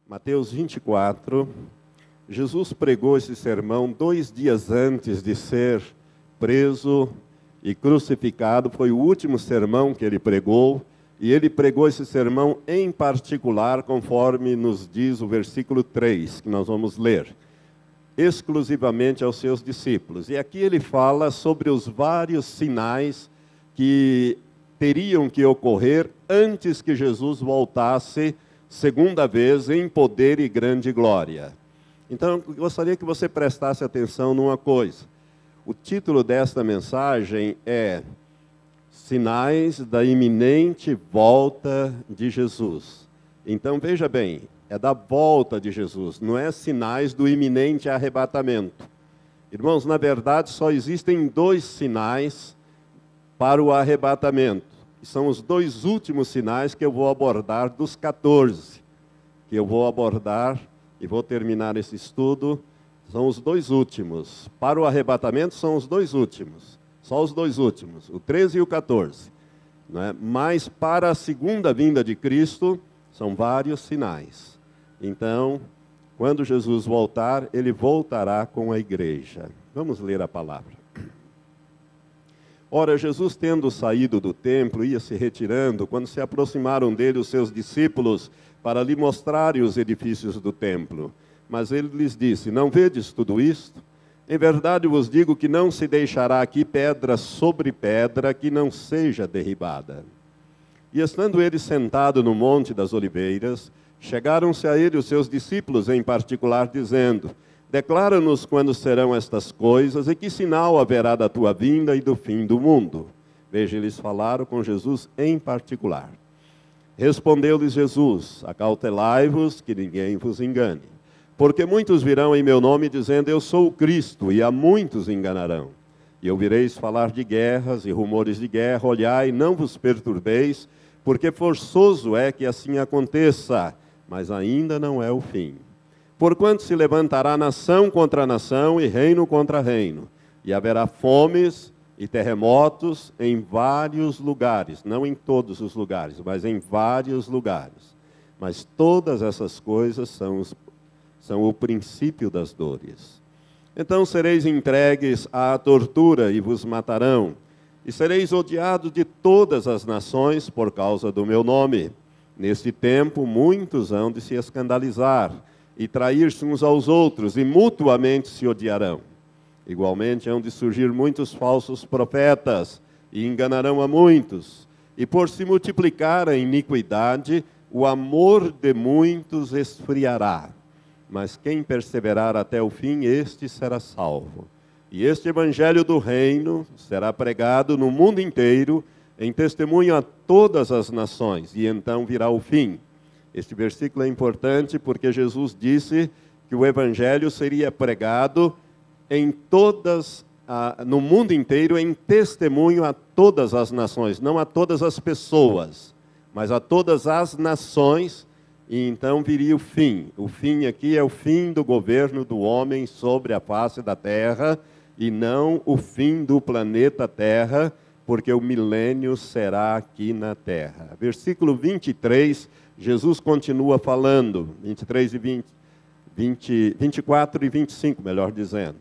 Mateus 24, Jesus pregou esse sermão 2 dias antes de ser preso e crucificado. Foi o último sermão que ele pregou, e ele pregou esse sermão em particular, conforme nos diz o versículo 3, que nós vamos ler, exclusivamente aos seus discípulos. E aqui ele fala sobre os vários sinais que teriam que ocorrer antes que Jesus voltasse segunda vez em poder e grande glória. Então, eu gostaria que você prestasse atenção numa coisa. O título desta mensagem é Sinais da iminente volta de Jesus. Então, veja bem, é da volta de Jesus, não é sinais do iminente arrebatamento. Irmãos, na verdade, só existem 2 sinais para o arrebatamento. São os 2 últimos sinais que eu vou abordar dos 14, que eu vou abordar e vou terminar esse estudo. São os 2 últimos. Para o arrebatamento são os 2 últimos. Só os 2 últimos, o 13 e o 14. Não é? Mas para a segunda vinda de Cristo, são vários sinais. Então, quando Jesus voltar, ele voltará com a igreja. Vamos ler a palavra. Ora, Jesus, tendo saído do templo, ia se retirando, quando se aproximaram dele os seus discípulos, para lhe mostrarem os edifícios do templo. Mas ele lhes disse: não vedes tudo isto? Em verdade vos digo que não se deixará aqui pedra sobre pedra que não seja derribada. E estando ele sentado no monte das oliveiras, chegaram-se a ele os seus discípulos em particular, dizendo: declara-nos quando serão estas coisas, e que sinal haverá da tua vinda e do fim do mundo. Veja, eles falaram com Jesus em particular. Respondeu-lhes Jesus: acautelai-vos, que ninguém vos engane. Porque muitos virão em meu nome, dizendo: eu sou o Cristo, e a muitos enganarão. E ouvireis falar de guerras e rumores de guerra. Olhai, não vos perturbeis, porque forçoso é que assim aconteça, mas ainda não é o fim. Porquanto se levantará nação contra nação e reino contra reino, e haverá fomes e terremotos em vários lugares, não em todos os lugares, mas em vários lugares. Mas todas essas coisas são o princípio das dores. Então sereis entregues à tortura e vos matarão, e sereis odiados de todas as nações por causa do meu nome. Neste tempo muitos hão de se escandalizar, e trair-se uns aos outros, e mutuamente se odiarão. Igualmente hão de surgir muitos falsos profetas, e enganarão a muitos. E por se multiplicar a iniquidade, o amor de muitos esfriará. Mas quem perseverar até o fim, este será salvo. E este evangelho do reino será pregado no mundo inteiro, em testemunho a todas as nações, e então virá o fim. Este versículo é importante porque Jesus disse que o evangelho seria pregado no mundo inteiro, em testemunho a todas as nações, não a todas as pessoas, mas a todas as nações, e então viria o fim. O fim aqui é o fim do governo do homem sobre a face da terra, e não o fim do planeta Terra, porque o milênio será aqui na terra. Versículo 23, Jesus continua falando, 23 e 24 e 25, melhor dizendo.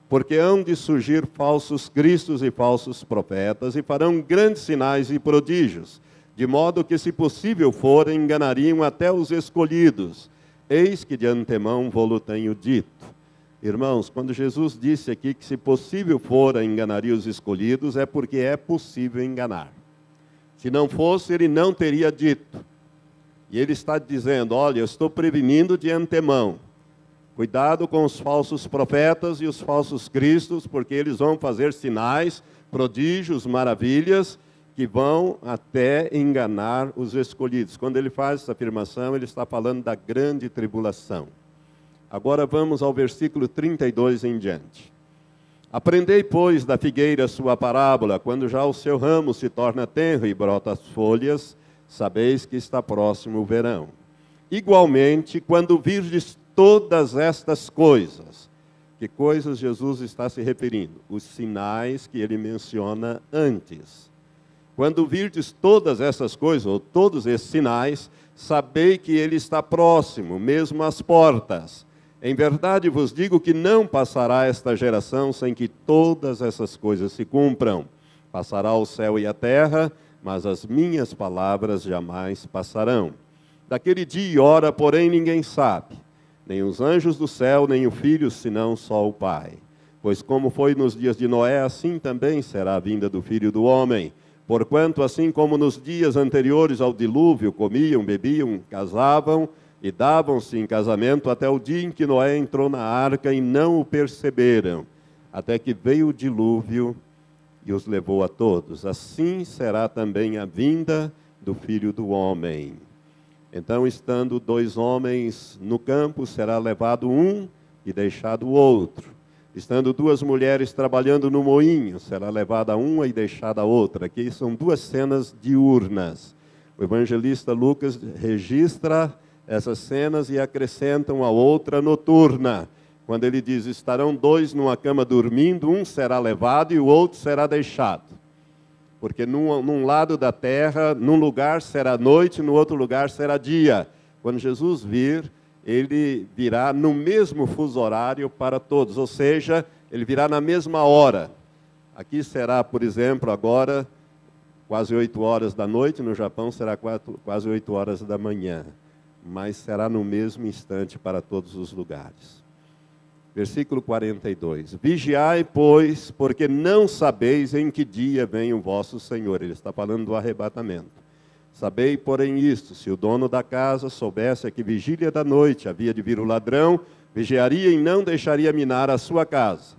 Porque hão de surgir falsos cristos e falsos profetas, e farão grandes sinais e prodígios, de modo que, se possível for, enganariam até os escolhidos. Eis que de antemão vô-lo tenho dito. Irmãos, quando Jesus disse aqui que, se possível for, enganaria os escolhidos, é porque é possível enganar. Se não fosse, ele não teria dito. E ele está dizendo: olha, eu estou prevenindo de antemão. Cuidado com os falsos profetas e os falsos cristos, porque eles vão fazer sinais, prodígios, maravilhas, que vão até enganar os escolhidos. Quando ele faz essa afirmação, ele está falando da grande tribulação. Agora vamos ao versículo 32 em diante. Aprendei, pois, da figueira sua parábola: quando já o seu ramo se torna tenro e brota as folhas, sabeis que está próximo o verão. Igualmente, quando virdes todas estas coisas, que coisas Jesus está se referindo? Os sinais que ele menciona antes. Quando virdes todas essas coisas, ou todos esses sinais, Sabei que ele está próximo, mesmo às portas. Em verdade vos digo que não passará esta geração sem que todas essas coisas se cumpram. Passará o céu e a terra, mas as minhas palavras jamais passarão. Daquele dia e hora, porém, ninguém sabe, nem os anjos do céu, nem o Filho, senão só o Pai. Pois como foi nos dias de Noé, assim também será a vinda do Filho do Homem. Porquanto, assim como nos dias anteriores ao dilúvio, comiam, bebiam, casavam e davam-se em casamento até o dia em que Noé entrou na arca e não o perceberam, até que veio o dilúvio e os levou a todos. Assim será também a vinda do Filho do Homem. Então, estando 2 homens no campo, será levado um e deixado o outro. Estando 2 mulheres trabalhando no moinho, será levada uma e deixada a outra. Aqui são 2 cenas diurnas. O evangelista Lucas registra essas cenas e acrescenta uma outra noturna. Quando ele diz, estarão 2 numa cama dormindo, um será levado e o outro será deixado. Porque num lado da terra, num lugar será noite, no outro lugar será dia. Quando Jesus vir, ele virá no mesmo fuso horário para todos, ou seja, ele virá na mesma hora. Aqui será, por exemplo, agora, quase 8 horas da noite, no Japão será quase 8 horas da manhã. Mas será no mesmo instante para todos os lugares. Versículo 42. Vigiai, pois, porque não sabeis em que dia vem o vosso Senhor. Ele está falando do arrebatamento. Sabei, porém, isto, se o dono da casa soubesse a que vigília da noite havia de vir o ladrão, vigiaria e não deixaria minar a sua casa.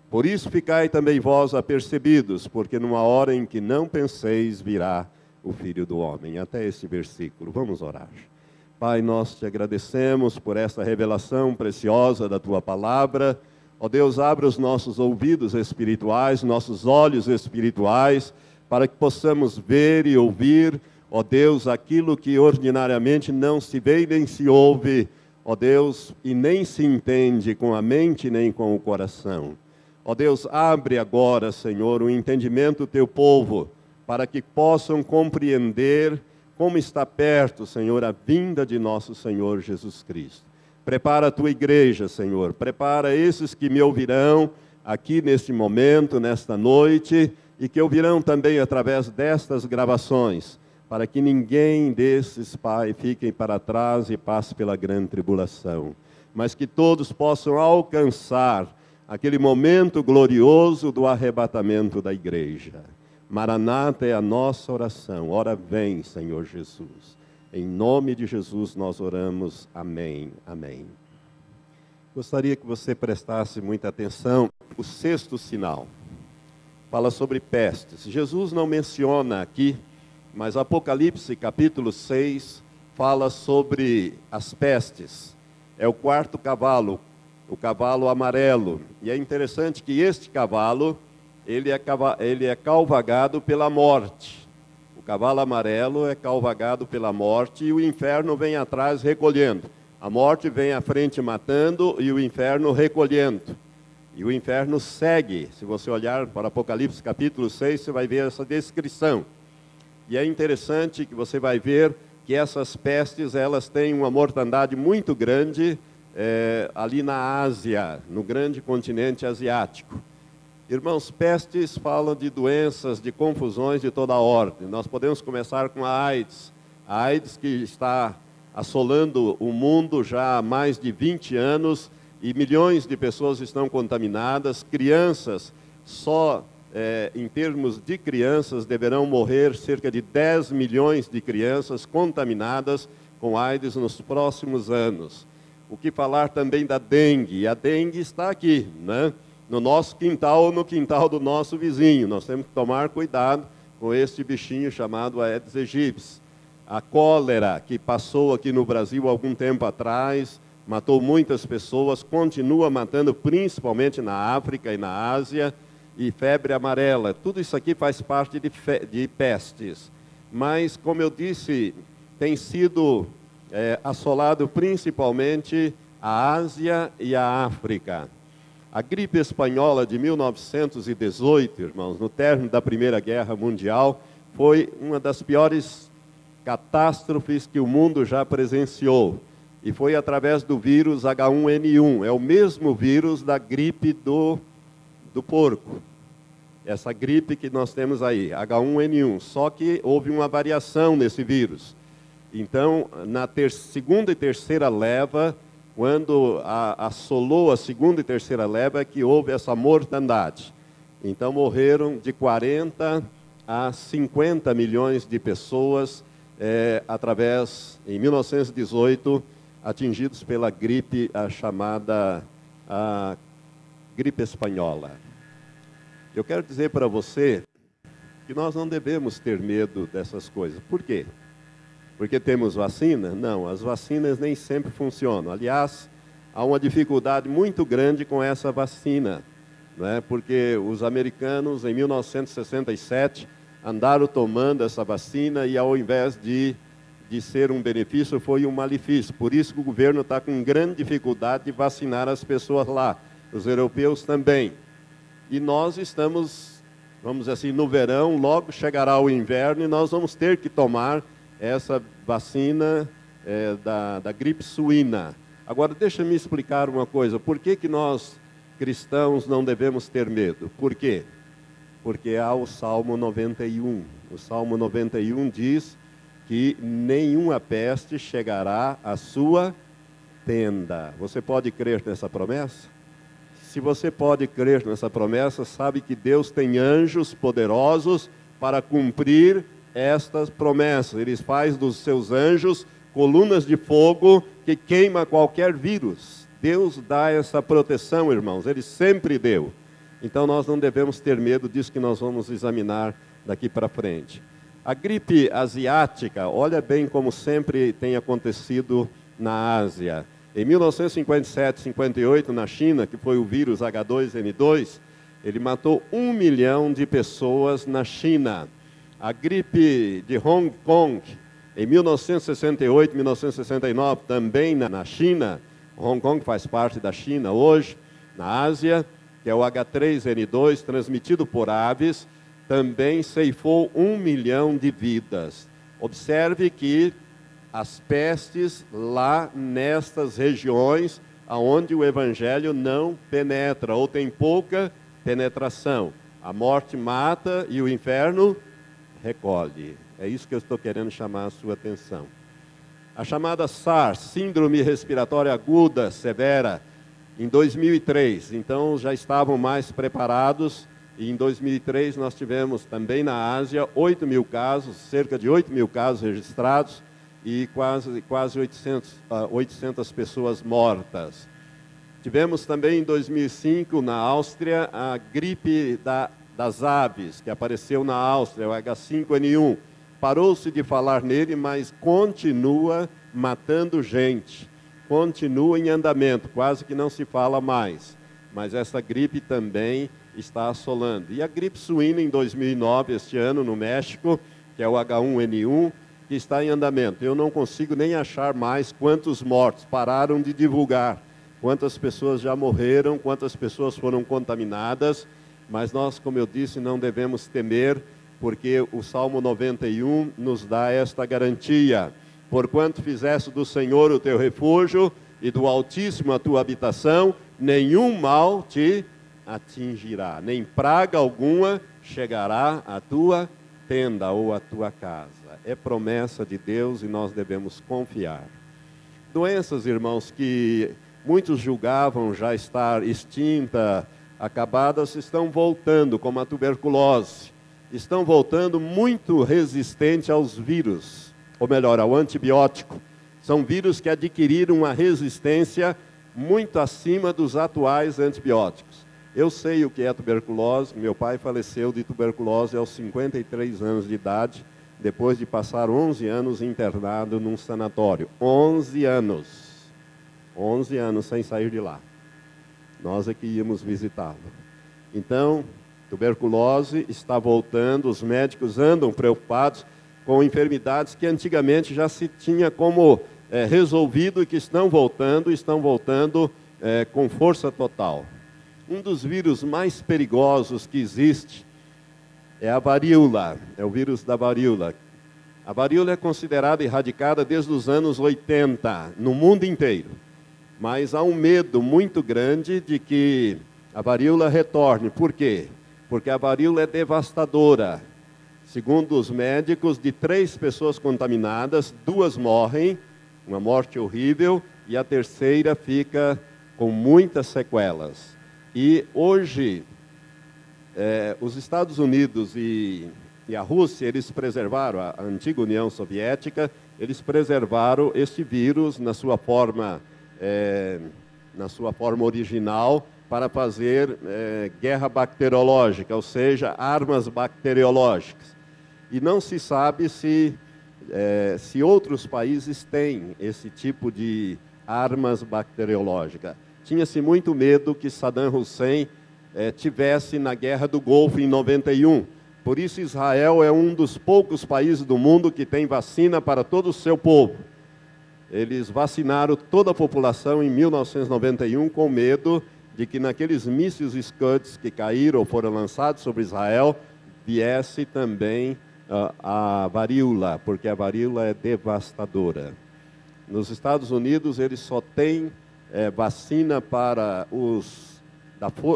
Por isso ficai também vós apercebidos, porque numa hora em que não penseis virá o Filho do Homem. Até esse versículo. Vamos orar. Pai, nós te agradecemos por esta revelação preciosa da Tua Palavra. Ó Deus, abre os nossos ouvidos espirituais, nossos olhos espirituais, para que possamos ver e ouvir, ó Deus, aquilo que ordinariamente não se vê nem se ouve, ó Deus, e nem se entende com a mente nem com o coração. Ó Deus, abre agora, Senhor, o entendimento do Teu povo, para que possam compreender como está perto, Senhor, a vinda de nosso Senhor Jesus Cristo. Prepara a Tua igreja, Senhor. Prepara esses que me ouvirão aqui neste momento, nesta noite, e que ouvirão também através destas gravações, para que ninguém desses, Pai, fiquem para trás e passe pela grande tribulação, mas que todos possam alcançar aquele momento glorioso do arrebatamento da igreja. Maranata é a nossa oração. Ora vem, Senhor Jesus. Em nome de Jesus nós oramos. Amém. Amém. Gostaria que você prestasse muita atenção. O 6º sinal fala sobre pestes. Jesus não menciona aqui, mas Apocalipse capítulo 6 fala sobre as pestes. É o 4º cavalo, o cavalo amarelo. E é interessante que este cavalo ele é cavalgado pela morte. O cavalo amarelo é cavalgado pela morte e o inferno vem atrás recolhendo. A morte vem à frente matando e o inferno recolhendo. E o inferno segue. Se você olhar para Apocalipse capítulo 6, você vai ver essa descrição. E é interessante que você vai ver que essas pestes, elas têm uma mortandade muito grande ali na Ásia, no grande continente asiático. Irmãos, pestes falam de doenças, de confusões de toda ordem. Nós podemos começar com a AIDS. A AIDS que está assolando o mundo já há mais de 20 anos e milhões de pessoas estão contaminadas. Crianças, só em termos de crianças, deverão morrer cerca de 10 milhões de crianças contaminadas com AIDS nos próximos anos. O que falar também da dengue? E a dengue está aqui, né? No nosso quintal ou no quintal do nosso vizinho. Nós temos que tomar cuidado com este bichinho chamado Aedes aegypti. A cólera, que passou aqui no Brasil há algum tempo atrás, matou muitas pessoas, continua matando principalmente na África e na Ásia, e febre amarela. Tudo isso aqui faz parte de pestes. Mas, como eu disse, tem sido assolado principalmente a Ásia e a África. A gripe espanhola de 1918, irmãos, no término da Primeira Guerra Mundial, foi uma das piores catástrofes que o mundo já presenciou. E foi através do vírus H1N1. É o mesmo vírus da gripe do porco. Essa gripe que nós temos aí, H1N1. Só que houve uma variação nesse vírus. Então, na segunda e terceira leva, quando assolou a segunda e terceira leva, é que houve essa mortandade. Então, morreram de 40 a 50 milhões de pessoas, em 1918, atingidos pela gripe, a chamada gripe espanhola. Eu quero dizer para você que nós não devemos ter medo dessas coisas. Por quê? Porque temos vacina? Não, as vacinas nem sempre funcionam. Aliás, há uma dificuldade muito grande com essa vacina, não é? Porque os americanos, em 1967, andaram tomando essa vacina e, ao invés de ser um benefício, foi um malefício. Por isso que o governo está com grande dificuldade de vacinar as pessoas lá, os europeus também. E nós estamos, vamos dizer assim, no verão, logo chegará o inverno e nós vamos ter que tomar essa vacina da gripe suína. Agora, deixa-me explicar uma coisa. Por que nós, cristãos, não devemos ter medo? Por quê? Porque há o Salmo 91. O Salmo 91 diz que nenhuma peste chegará à sua tenda. Você pode crer nessa promessa? Se você pode crer nessa promessa, sabe que Deus tem anjos poderosos para cumprir estas promessas. Ele faz dos seus anjos colunas de fogo que queima qualquer vírus. Deus dá essa proteção, irmãos. Ele sempre deu. Então nós não devemos ter medo disso que nós vamos examinar daqui para frente. A gripe asiática, olha bem como sempre tem acontecido na Ásia. Em 1957, 58, na China, que foi o vírus H2N2, ele matou 1 milhão de pessoas na China. A gripe de Hong Kong, em 1968, 1969, também na China. Hong Kong faz parte da China hoje, na Ásia, que é o H3N2, transmitido por aves, também ceifou 1 milhão de vidas. Observe que as pestes lá nestas regiões onde o evangelho não penetra, ou tem pouca penetração. A morte mata e o inferno recolhe. É isso que eu estou querendo chamar a sua atenção. A chamada SARS, Síndrome Respiratória Aguda Severa, em 2003. Então já estavam mais preparados. E em 2003 nós tivemos também na Ásia 8 mil casos, cerca de 8 mil casos registrados, e quase 800 pessoas mortas. Tivemos também em 2005, na Áustria, a gripe das aves, que apareceu na Áustria, o H5N1. Parou-se de falar nele, mas continua matando gente. Continua em andamento, quase que não se fala mais. Mas essa gripe também está assolando. E a gripe suína em 2009, este ano, no México, que é o H1N1, que está em andamento. Eu não consigo nem achar mais quantos mortos. Pararam de divulgar quantas pessoas já morreram, quantas pessoas foram contaminadas, mas nós, como eu disse, não devemos temer, porque o Salmo 91 nos dá esta garantia. Porquanto fizeste do Senhor o teu refúgio e do Altíssimo a tua habitação, nenhum mal te atingirá, nem praga alguma chegará à tua tenda ou à tua casa. É promessa de Deus e nós devemos confiar. Doenças, irmãos, que muitos julgavam já estar extinta, acabadas, estão voltando, como a tuberculose. Estão voltando muito resistente aos vírus, ou melhor, ao antibiótico. São vírus que adquiriram uma resistência muito acima dos atuais antibióticos. Eu sei o que é tuberculose. Meu pai faleceu de tuberculose aos 53 anos de idade, depois de passar 11 anos internado num sanatório. 11 anos. 11 anos sem sair de lá. Nós é que íamos visitá-lo. Então, tuberculose está voltando, os médicos andam preocupados com enfermidades que antigamente já se tinha como resolvido e que estão voltando com força total. Um dos vírus mais perigosos que existe é a varíola, é o vírus da varíola. A varíola é considerada erradicada desde os anos 80, no mundo inteiro. Mas há um medo muito grande de que a varíola retorne. Por quê? Porque a varíola é devastadora. Segundo os médicos, de 3 pessoas contaminadas, 2 morrem, uma morte horrível, e a terceira fica com muitas sequelas. E hoje, os Estados Unidos e a Rússia, eles preservaram, a antiga União Soviética, eles preservaram este vírus na sua forma original, para fazer guerra bacteriológica, ou seja, armas bacteriológicas. E não se sabe se outros países têm esse tipo de armas bacteriológicas. Tinha-se muito medo que Saddam Hussein tivesse na Guerra do Golfo em 91. Por isso Israel é um dos poucos países do mundo que tem vacina para todo o seu povo. Eles vacinaram toda a população em 1991 com medo de que naqueles mísseis Scud que caíram ou foram lançados sobre Israel, viesse também a varíola, porque a varíola é devastadora. Nos Estados Unidos, eles só têm vacina para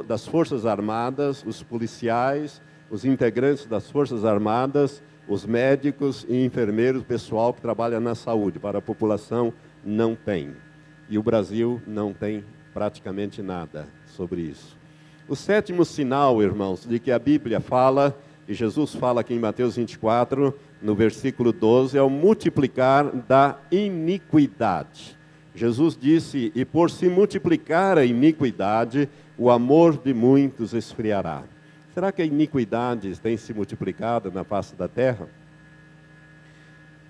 das Forças Armadas, os policiais, os integrantes das Forças Armadas, os médicos e enfermeiros, pessoal que trabalha na saúde. Para a população, não tem. E o Brasil não tem praticamente nada sobre isso. O 7º sinal, irmãos, de que a Bíblia fala, e Jesus fala aqui em Mateus 24, no versículo 12, é o multiplicar da iniquidade. Jesus disse, e por se multiplicar a iniquidade, o amor de muitos esfriará. Será que a iniquidade tem se multiplicado na face da terra?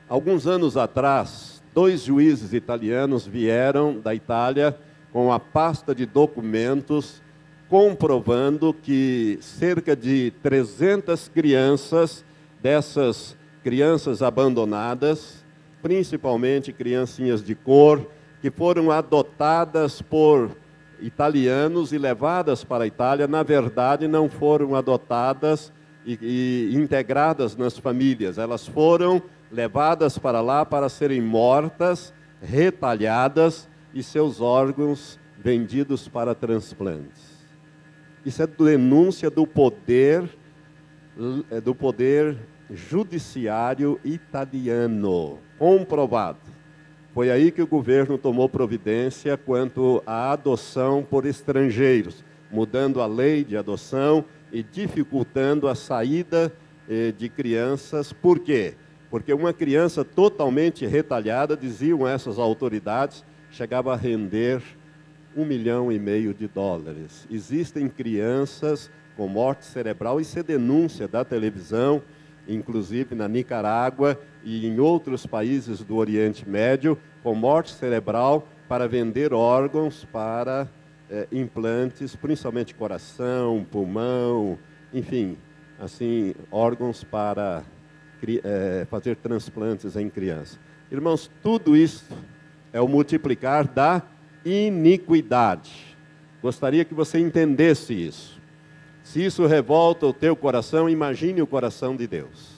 Alguns anos atrás, 2 juízes italianos vieram da Itália com a pasta de documentos comprovando que cerca de 300 crianças, dessas crianças abandonadas, principalmente criancinhas de cor, que foram adotadas por italianos e levadas para a Itália, na verdade não foram adotadas e integradas nas famílias. Elas foram levadas para lá para serem mortas, retalhadas e seus órgãos vendidos para transplantes. Isso é denúncia do poder judiciário italiano, comprovado. Foi aí que o governo tomou providência quanto à adoção por estrangeiros, mudando a lei de adoção e dificultando a saída de crianças. Por quê? Porque uma criança totalmente retalhada, diziam essas autoridades, chegava a render $1,5 milhão. Existem crianças com morte cerebral, isso é denúncia da televisão, inclusive na Nicarágua e em outros países do Oriente Médio, com morte cerebral para vender órgãos para implantes, principalmente coração, pulmão, enfim, assim, órgãos para fazer transplantes em crianças. Irmãos, tudo isso é o multiplicar da iniquidade. Gostaria que você entendesse isso. Se isso revolta o teu coração, imagine o coração de Deus.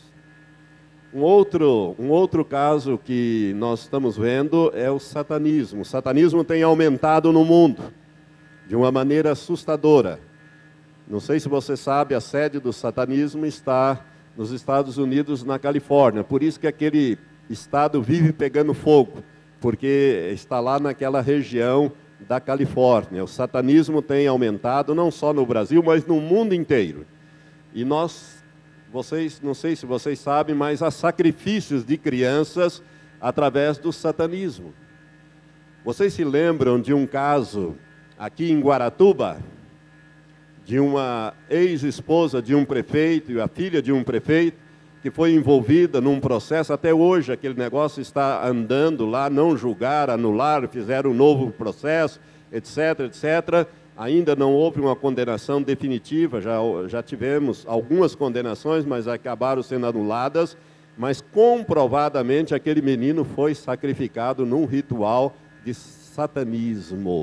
Um outro caso que nós estamos vendo é o satanismo. O satanismo tem aumentado no mundo de uma maneira assustadora. Não sei se você sabe, a sede do satanismo está nos Estados Unidos, na Califórnia. Por isso que aquele estado vive pegando fogo, porque está lá naquela região da Califórnia. O satanismo tem aumentado não só no Brasil, mas no mundo inteiro. E não sei se vocês sabem, mas há sacrifícios de crianças através do satanismo. Vocês se lembram de um caso aqui em Guaratuba, de uma ex-esposa de um prefeito e a filha de um prefeito, que foi envolvida num processo, até hoje aquele negócio está andando lá, não julgaram, anularam, fizeram um novo processo, etc, etc. Ainda não houve uma condenação definitiva, já tivemos algumas condenações, mas acabaram sendo anuladas, mas comprovadamente aquele menino foi sacrificado num ritual de satanismo.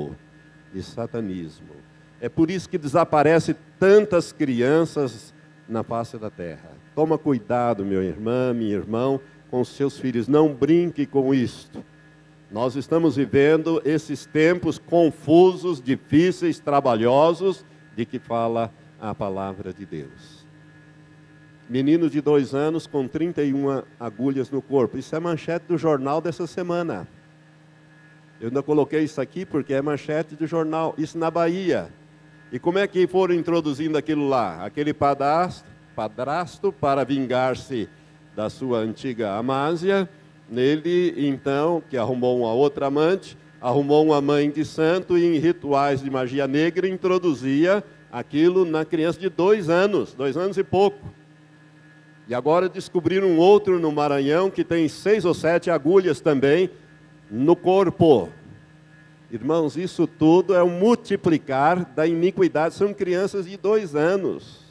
É por isso que desaparecem tantas crianças na face da terra. Toma cuidado, meu irmão, minha irmã, com os seus filhos. Não brinque com isto. Nós estamos vivendo esses tempos confusos, difíceis, trabalhosos, de que fala a palavra de Deus. Menino de 2 anos com 31 agulhas no corpo. Isso é manchete do jornal dessa semana. Eu ainda coloquei isso aqui porque é manchete do jornal. Isso na Bahia. E como é que foram introduzindo aquilo lá? Aquele padrasto para vingar-se da sua antiga Amásia. Nele, então, que arrumou uma outra amante, arrumou uma mãe de santo e em rituais de magia negra introduzia aquilo na criança de 2 anos, 2 anos e pouco. E agora descobriram um outro no Maranhão que tem 6 ou 7 agulhas também no corpo. Irmãos, isso tudo é um multiplicar da iniquidade. São crianças de 2 anos.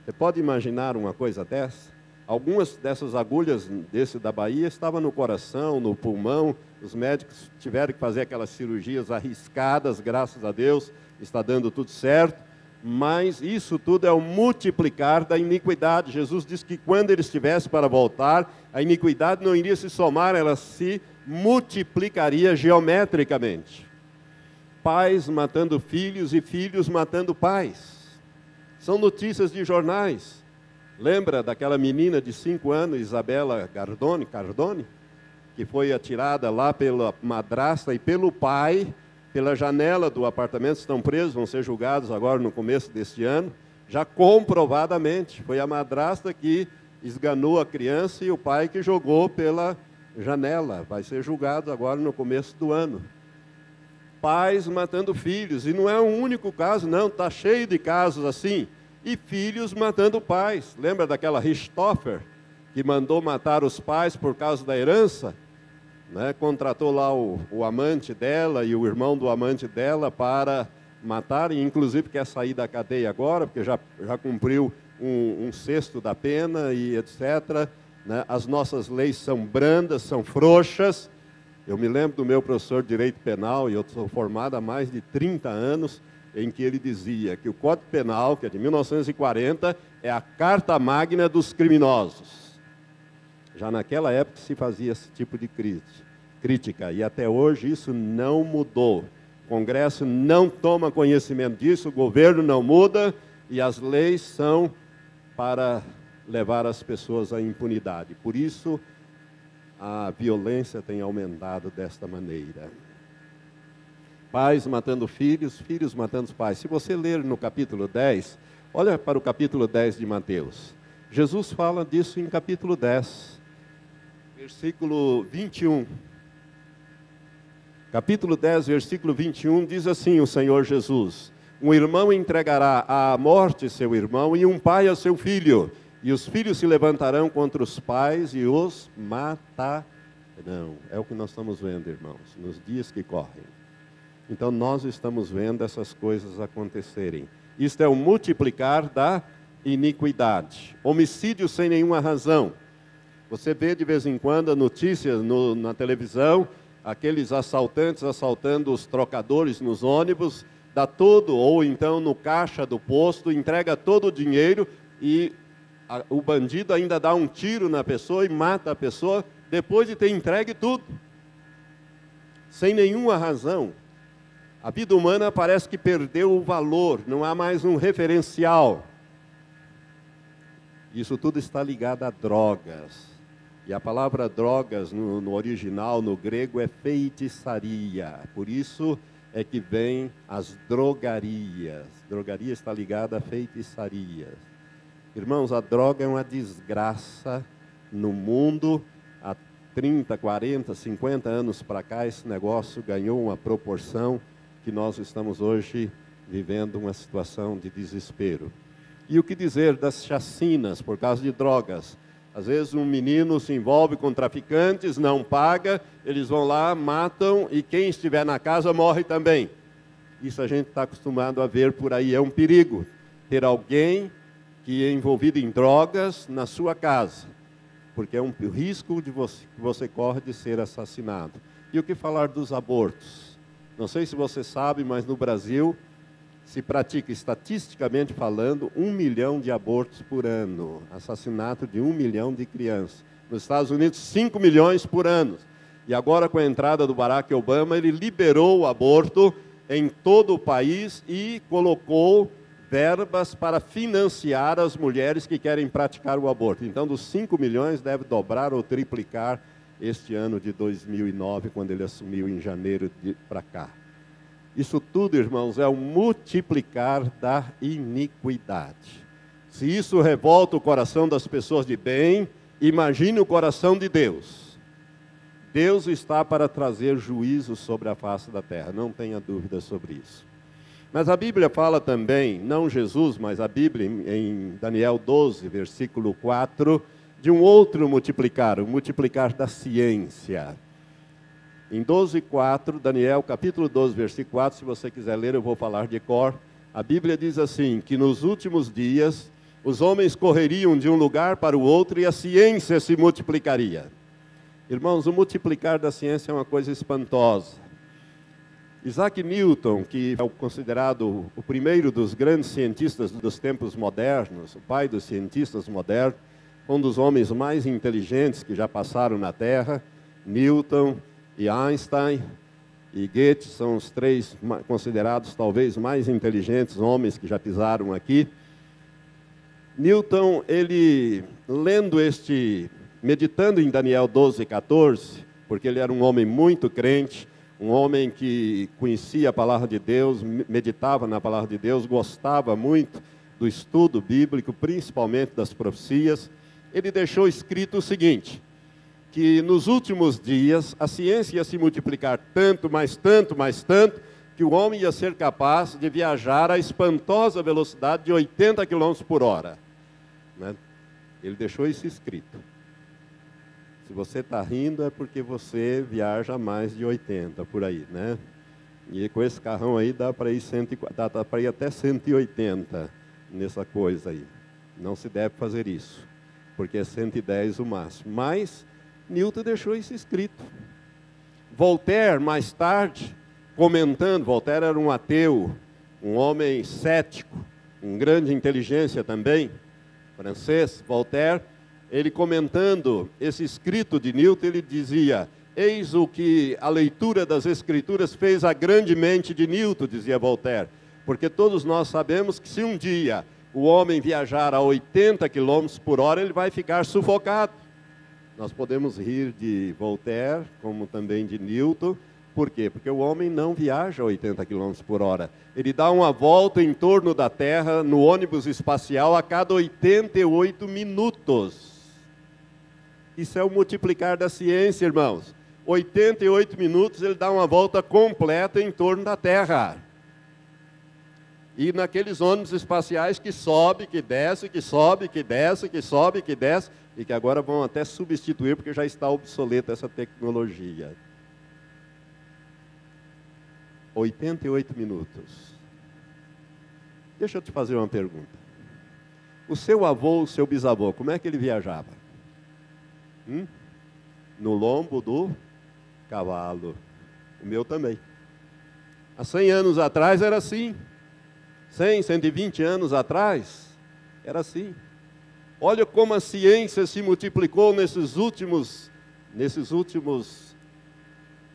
Você pode imaginar uma coisa dessa? Algumas dessas agulhas desse da Bahia estavam no coração, no pulmão. Os médicos tiveram que fazer aquelas cirurgias arriscadas, graças a Deus, está dando tudo certo. Mas isso tudo é o multiplicar da iniquidade. Jesus disse que quando ele estivesse para voltar, a iniquidade não iria se somar, ela se multiplicaria geometricamente. Pais matando filhos e filhos matando pais. São notícias de jornais. Lembra daquela menina de 5 anos, Isabela Cardone, que foi atirada lá pela madrasta e pelo pai, pela janela do apartamento, estão presos, vão ser julgados agora no começo deste ano, já comprovadamente. Foi a madrasta que esganou a criança e o pai que jogou pela janela. Vai ser julgado agora no começo do ano. Pais matando filhos, e não é um único caso, não, está cheio de casos assim. E filhos matando pais. Lembra daquela Richthofen, que mandou matar os pais por causa da herança? Né? Contratou lá o amante dela e o irmão do amante dela para matar, e inclusive quer sair da cadeia agora, porque já cumpriu um sexto da pena e etc. Né? As nossas leis são brandas, são frouxas. Eu me lembro do meu professor de Direito Penal, e eu sou formado há mais de 30 anos, em que ele dizia que o Código Penal, que é de 1940, é a carta magna dos criminosos. Já naquela época se fazia esse tipo de crítica, e até hoje isso não mudou. O Congresso não toma conhecimento disso, o governo não muda, e as leis são para levar as pessoas à impunidade. Por isso, a violência tem aumentado desta maneira. Pais matando filhos, filhos matando os pais. Se você ler no capítulo 10, olha para o capítulo 10 de Mateus. Jesus fala disso em capítulo 10, versículo 21. Capítulo 10, versículo 21, diz assim o Senhor Jesus: um irmão entregará à morte seu irmão e um pai a seu filho, e os filhos se levantarão contra os pais e os matarão. É o que nós estamos vendo, irmãos, nos dias que correm. Então nós estamos vendo essas coisas acontecerem. Isto é o multiplicar da iniquidade. Homicídio sem nenhuma razão. Você vê de vez em quando notícias na televisão, aqueles assaltantes assaltando os trocadores nos ônibus, dá tudo, ou então no caixa do posto, entrega todo o dinheiro e o bandido ainda dá um tiro na pessoa e mata a pessoa depois de ter entregue tudo. Sem nenhuma razão. A vida humana parece que perdeu o valor, não há mais um referencial. Isso tudo está ligado a drogas. E a palavra drogas, no original, no grego, é feitiçaria. Por isso é que vem as drogarias. Drogaria está ligada a feitiçaria. Irmãos, a droga é uma desgraça no mundo. Há 30, 40, 50 anos para cá, esse negócio ganhou uma proporção que nós estamos hoje vivendo uma situação de desespero. E o que dizer das chacinas por causa de drogas? Às vezes um menino se envolve com traficantes, não paga, eles vão lá, matam, e quem estiver na casa morre também. Isso a gente está acostumado a ver por aí. É um perigo ter alguém que é envolvido em drogas na sua casa, porque é um risco que você corre de ser assassinado. E o que falar dos abortos? Não sei se você sabe, mas no Brasil, se pratica, estatisticamente falando, 1 milhão de abortos por ano. Assassinato de 1 milhão de crianças. Nos Estados Unidos, 5 milhões por ano. E agora, com a entrada do Barack Obama, ele liberou o aborto em todo o país e colocou verbas para financiar as mulheres que querem praticar o aborto. Então, dos 5 milhões, deve dobrar ou triplicar este ano de 2009, quando ele assumiu em janeiro para cá. Isso tudo, irmãos, é o multiplicar da iniquidade. Se isso revolta o coração das pessoas de bem, imagine o coração de Deus. Deus está para trazer juízo sobre a face da terra, não tenha dúvida sobre isso. Mas a Bíblia fala também, não Jesus, mas a Bíblia em Daniel 12, versículo 4, de um outro multiplicar, o multiplicar da ciência. Em 12:4, Daniel, capítulo 12, versículo 4, se você quiser ler, eu vou falar de cor. A Bíblia diz assim, que nos últimos dias, os homens correriam de um lugar para o outro e a ciência se multiplicaria. Irmãos, o multiplicar da ciência é uma coisa espantosa. Isaac Newton, que é considerado o primeiro dos grandes cientistas dos tempos modernos, o pai dos cientistas modernos, um dos homens mais inteligentes que já passaram na Terra, Newton e Einstein e Goethe são os três considerados talvez mais inteligentes homens que já pisaram aqui. Newton, ele meditando em Daniel 12:14, porque ele era um homem muito crente, um homem que conhecia a palavra de Deus, meditava na palavra de Deus, gostava muito do estudo bíblico, principalmente das profecias. Ele deixou escrito o seguinte, que nos últimos dias a ciência ia se multiplicar tanto, mais tanto, mais tanto, que o homem ia ser capaz de viajar a espantosa velocidade de 80 km por hora. Né? Ele deixou isso escrito. Se você está rindo é porque você viaja mais de 80 por aí, né? E com esse carrão aí dá para ir até 180 nessa coisa aí. Não se deve fazer isso, porque é 110 o máximo. Mas Newton deixou isso escrito. Voltaire, mais tarde, comentando, Voltaire era um ateu, um homem cético, com grande inteligência também, francês, Voltaire, ele comentando esse escrito de Newton, ele dizia, eis o que a leitura das Escrituras fez a grande mente de Newton, dizia Voltaire, porque todos nós sabemos que se um dia o homem viajar a 80 km por hora, ele vai ficar sufocado. Nós podemos rir de Voltaire, como também de Newton. Por quê? Porque o homem não viaja a 80 km por hora. Ele dá uma volta em torno da Terra, no ônibus espacial, a cada 88 minutos. Isso é o multiplicar da ciência, irmãos. 88 minutos ele dá uma volta completa em torno da Terra. E naqueles ônibus espaciais que sobe, que desce, que sobe, que desce, que sobe, que desce, e que agora vão até substituir, porque já está obsoleta essa tecnologia. 88 minutos. Deixa eu te fazer uma pergunta. O seu avô, o seu bisavô, como é que ele viajava? No lombo do cavalo. O meu também. Há 100 anos atrás era assim. 100, 120 anos atrás era assim. Olha como a ciência se multiplicou nesses últimos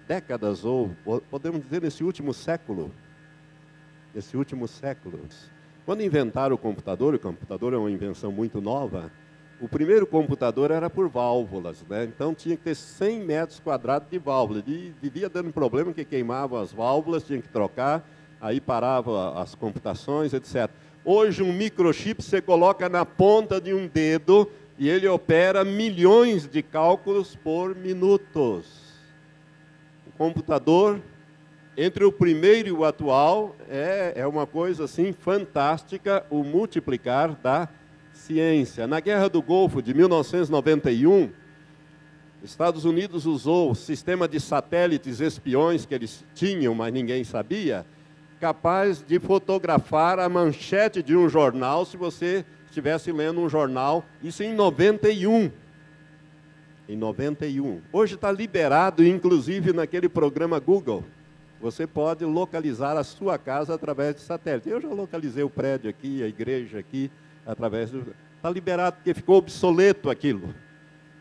décadas, ou podemos dizer nesse último século. Quando inventaram o computador é uma invenção muito nova, o primeiro computador era por válvulas, né? Então tinha que ter 100 metros quadrados de válvulas, e vivia dando problema que queimavam as válvulas, tinha que trocar, aí parava as computações, etc. Hoje um microchip você coloca na ponta de um dedo e ele opera milhões de cálculos por minutos. O computador, entre o primeiro e o atual, é uma coisa assim fantástica, o multiplicar da ciência. Na Guerra do Golfo de 1991, Estados Unidos usou o sistema de satélites espiões que eles tinham, mas ninguém sabia, capaz de fotografar a manchete de um jornal, se você estivesse lendo um jornal, isso em 91. Em 91. Hoje está liberado, inclusive naquele programa Google, Você pode localizar a sua casa através de satélite. Eu já localizei o prédio aqui, a igreja aqui, através do... Está liberado, porque ficou obsoleto aquilo.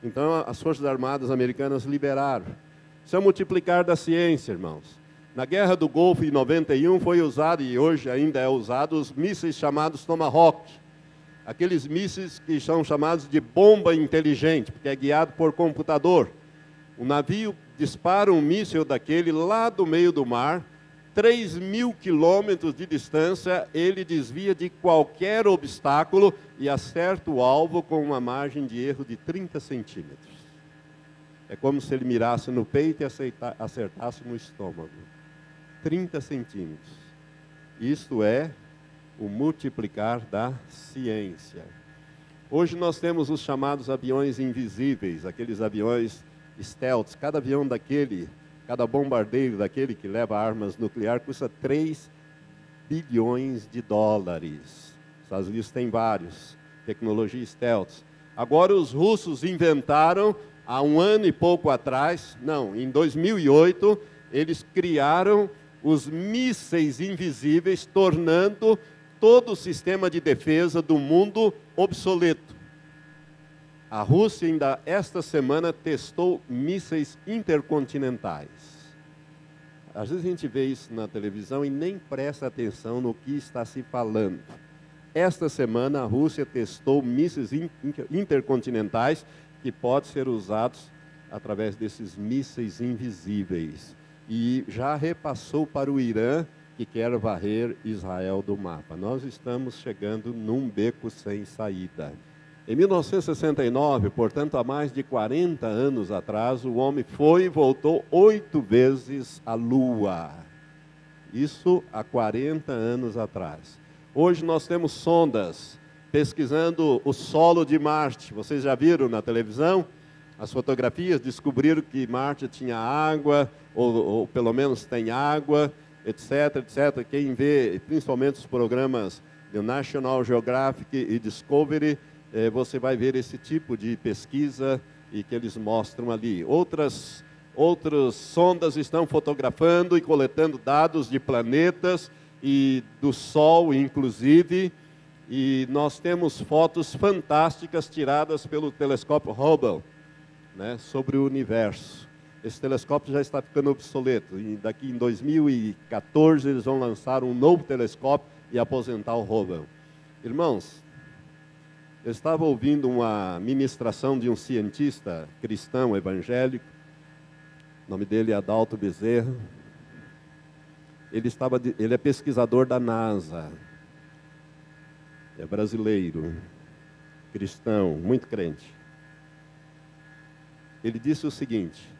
Então, as Forças Armadas Americanas liberaram. Isso é o multiplicar da ciência, irmãos. Na Guerra do Golfo, em 91, foi usado, e hoje ainda é usado, os mísseis chamados Tomahawk. Aqueles mísseis que são chamados de bomba inteligente, porque é guiado por computador. O navio dispara um míssil daquele lá do meio do mar, 3.000 quilômetros de distância, ele desvia de qualquer obstáculo e acerta o alvo com uma margem de erro de 30 centímetros. É como se ele mirasse no peito e acertasse no estômago. 30 centímetros. Isto é o multiplicar da ciência. Hoje nós temos os chamados aviões invisíveis, aqueles aviões stealth. Cada avião daquele, cada bombardeiro daquele que leva armas nucleares custa 3 bilhões de dólares. Os Estados Unidos tem vários, tecnologia stealth. Agora os russos inventaram, há um ano e pouco atrás, não, em 2008, eles criaram os mísseis invisíveis, tornando todo o sistema de defesa do mundo obsoleto. A Rússia ainda esta semana testou mísseis intercontinentais. Às vezes a gente vê isso na televisão e nem presta atenção no que está se falando. Esta semana a Rússia testou mísseis intercontinentais que podem ser usados através desses mísseis invisíveis. E já repassou para o Irã, que quer varrer Israel do mapa. Nós estamos chegando num beco sem saída. Em 1969, portanto, há mais de 40 anos atrás, o homem foi e voltou 8 vezes à Lua. Isso há 40 anos atrás. Hoje nós temos sondas pesquisando o solo de Marte. Vocês já viram na televisão? As fotografias descobriram que Marte tinha água, ou pelo menos tem água, etc, etc. Quem vê, principalmente os programas do National Geographic e Discovery, você vai ver esse tipo de pesquisa e que eles mostram ali. Outras sondas estão fotografando e coletando dados de planetas e do Sol, inclusive. E nós temos fotos fantásticas tiradas pelo telescópio Hubble, né, sobre o universo. Esse telescópio já está ficando obsoleto. E daqui em 2014 eles vão lançar um novo telescópio e aposentar o Hubble. Irmãos, eu estava ouvindo uma ministração de um cientista cristão evangélico, o nome dele é Adalto Bezerra. Ele é pesquisador da NASA, é brasileiro, cristão, muito crente. Ele disse o seguinte,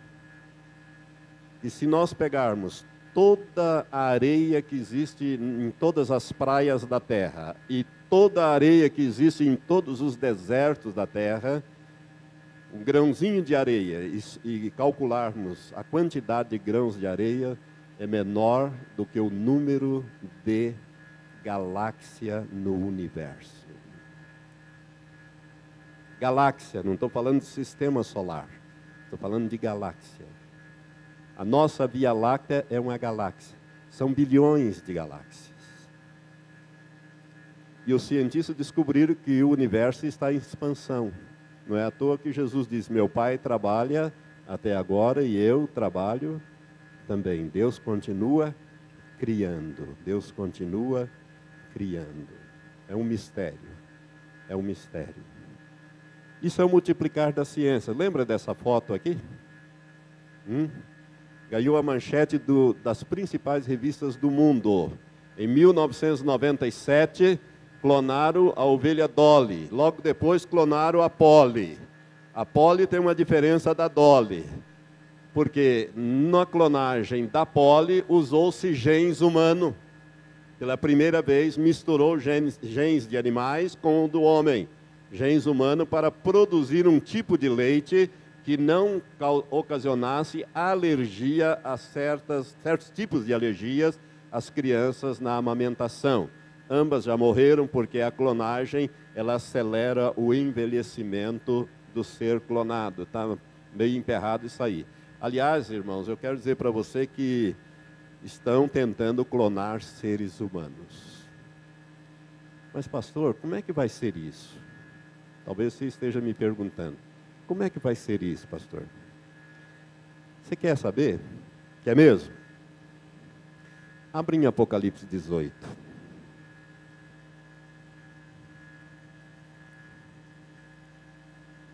que se nós pegarmos toda a areia que existe em todas as praias da Terra e toda a areia que existe em todos os desertos da Terra, um grãozinho de areia, e calcularmos a quantidade de grãos de areia, é menor do que o número de galáxia no universo. Galáxia, não estou falando de sistema solar, estou falando de galáxia. A nossa Via Láctea é uma galáxia. São bilhões de galáxias. E os cientistas descobriram que o universo está em expansão. Não é à toa que Jesus diz, meu Pai trabalha até agora e eu trabalho também. Deus continua criando. Deus continua criando. É um mistério. É um mistério. Isso é o multiplicar da ciência. Lembra dessa foto aqui? Ganhou a manchete das principais revistas do mundo. Em 1997, clonaram a ovelha Dolly. Logo depois, clonaram a Polly. A Polly tem uma diferença da Dolly. Porque na clonagem da Polly, usou-se genes humanos. Pela primeira vez, misturou genes de animais com o do homem. Genes humanos para produzir um tipo de leite que não ocasionasse alergia a certos tipos de alergias às crianças na amamentação. Ambas já morreram porque a clonagem ela acelera o envelhecimento do ser clonado. Está meio emperrado isso aí. Aliás, irmãos, eu quero dizer para você que estão tentando clonar seres humanos. Mas, pastor, como é que vai ser isso? Talvez você esteja me perguntando. Como é que vai ser isso, pastor? Você quer saber? Quer mesmo? Abre em Apocalipse 18.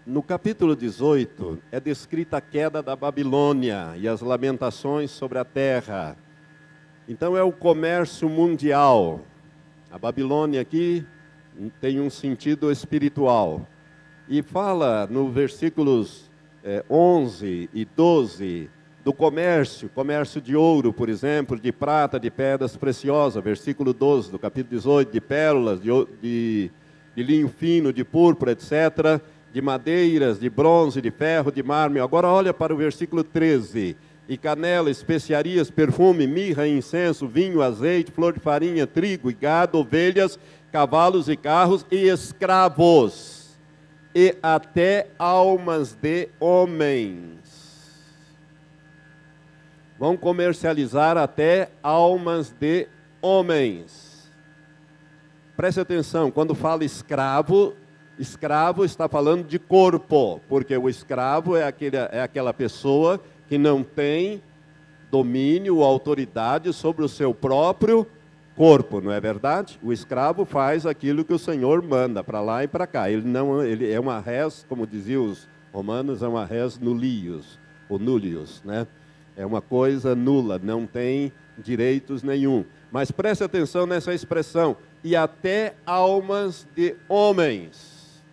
No capítulo 18 é descrita a queda da Babilônia e as lamentações sobre a terra. Então é o comércio mundial. A Babilônia aqui tem um sentido espiritual. E fala no versículos 11 e 12 do comércio de ouro, por exemplo, de prata, de pedras preciosas. Versículo 12 do capítulo 18, de pérolas, de linho fino, de púrpura, etc., de madeiras, de bronze, de ferro, de mármore. Agora olha para o versículo 13. E canela, especiarias, perfume, mirra, incenso, vinho, azeite, flor de farinha, trigo e gado, ovelhas, cavalos e carros e escravos. E até almas de homens. Vão comercializar até almas de homens. Preste atenção, quando fala escravo, escravo está falando de corpo, porque o escravo é aquela pessoa que não tem domínio ou autoridade sobre o seu próprio corpo, não é verdade? O escravo faz aquilo que o Senhor manda, para lá e para cá. Ele é uma res, como diziam os romanos, é uma res nullius, ou nullius, né? É uma coisa nula, não tem direitos nenhum. Mas preste atenção nessa expressão, e até almas de homens.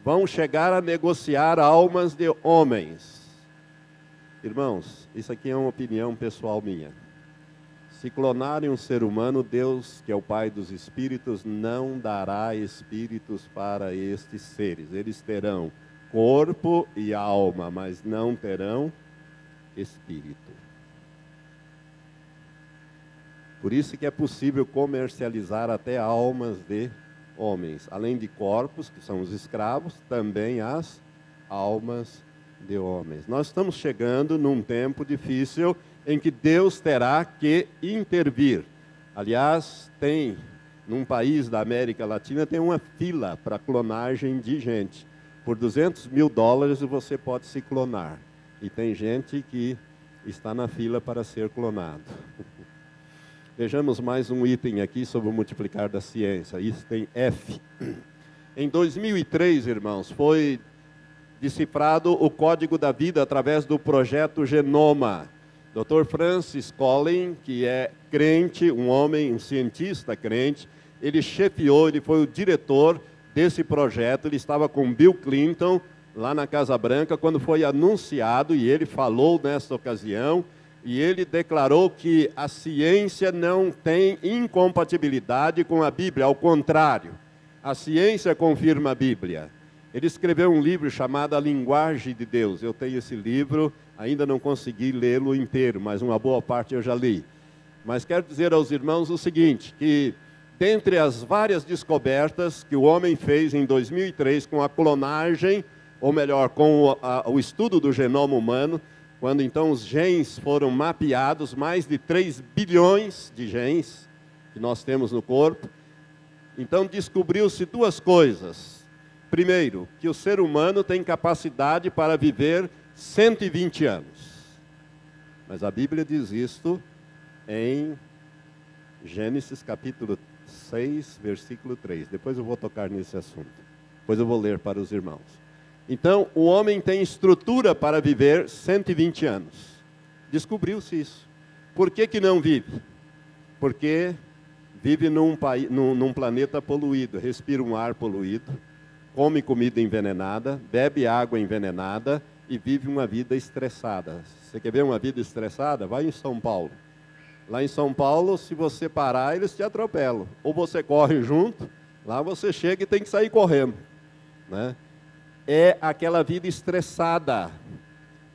Vão chegar a negociar almas de homens. Irmãos, isso aqui é uma opinião pessoal minha. Se clonarem um ser humano, Deus, que é o Pai dos Espíritos, não dará espíritos para estes seres. Eles terão corpo e alma, mas não terão espírito. Por isso que é possível comercializar até almas de homens. Além de corpos, que são os escravos, também as almas de homens. Nós estamos chegando num tempo difícil em que Deus terá que intervir. Aliás, num país da América Latina, tem uma fila para clonagem de gente. Por $200 mil você pode se clonar. E tem gente que está na fila para ser clonado. Vejamos mais um item aqui sobre o multiplicar da ciência. Isso tem F. Em 2003, irmãos, foi decifrado o código da vida através do projeto Genoma. Dr. Francis Collins, que é crente, um homem, um cientista crente, ele chefiou, ele foi o diretor desse projeto. Ele estava com Bill Clinton lá na Casa Branca quando foi anunciado, e ele falou nessa ocasião, e ele declarou que a ciência não tem incompatibilidade com a Bíblia, ao contrário, a ciência confirma a Bíblia. Ele escreveu um livro chamado A Linguagem de Deus. Eu tenho esse livro, ainda não consegui lê-lo inteiro, mas uma boa parte eu já li. Mas quero dizer aos irmãos o seguinte, que dentre as várias descobertas que o homem fez em 2003 com a clonagem, ou melhor, com o estudo do genoma humano, quando então os genes foram mapeados, mais de 3 bilhões de genes que nós temos no corpo, então descobriu-se duas coisas. Primeiro, que o ser humano tem capacidade para viver 120 anos. Mas a Bíblia diz isto em Gênesis capítulo 6, versículo 3. Depois eu vou tocar nesse assunto. Depois eu vou ler para os irmãos. Então, o homem tem estrutura para viver 120 anos. Descobriu-se isso. Por que não vive? Porque vive num planeta poluído, respira um ar poluído, come comida envenenada, bebe água envenenada e vive uma vida estressada. Você quer ver uma vida estressada? Vai em São Paulo. Lá em São Paulo, se você parar, eles te atropelam. Ou você corre junto, lá você chega e tem que sair correndo, né? É aquela vida estressada.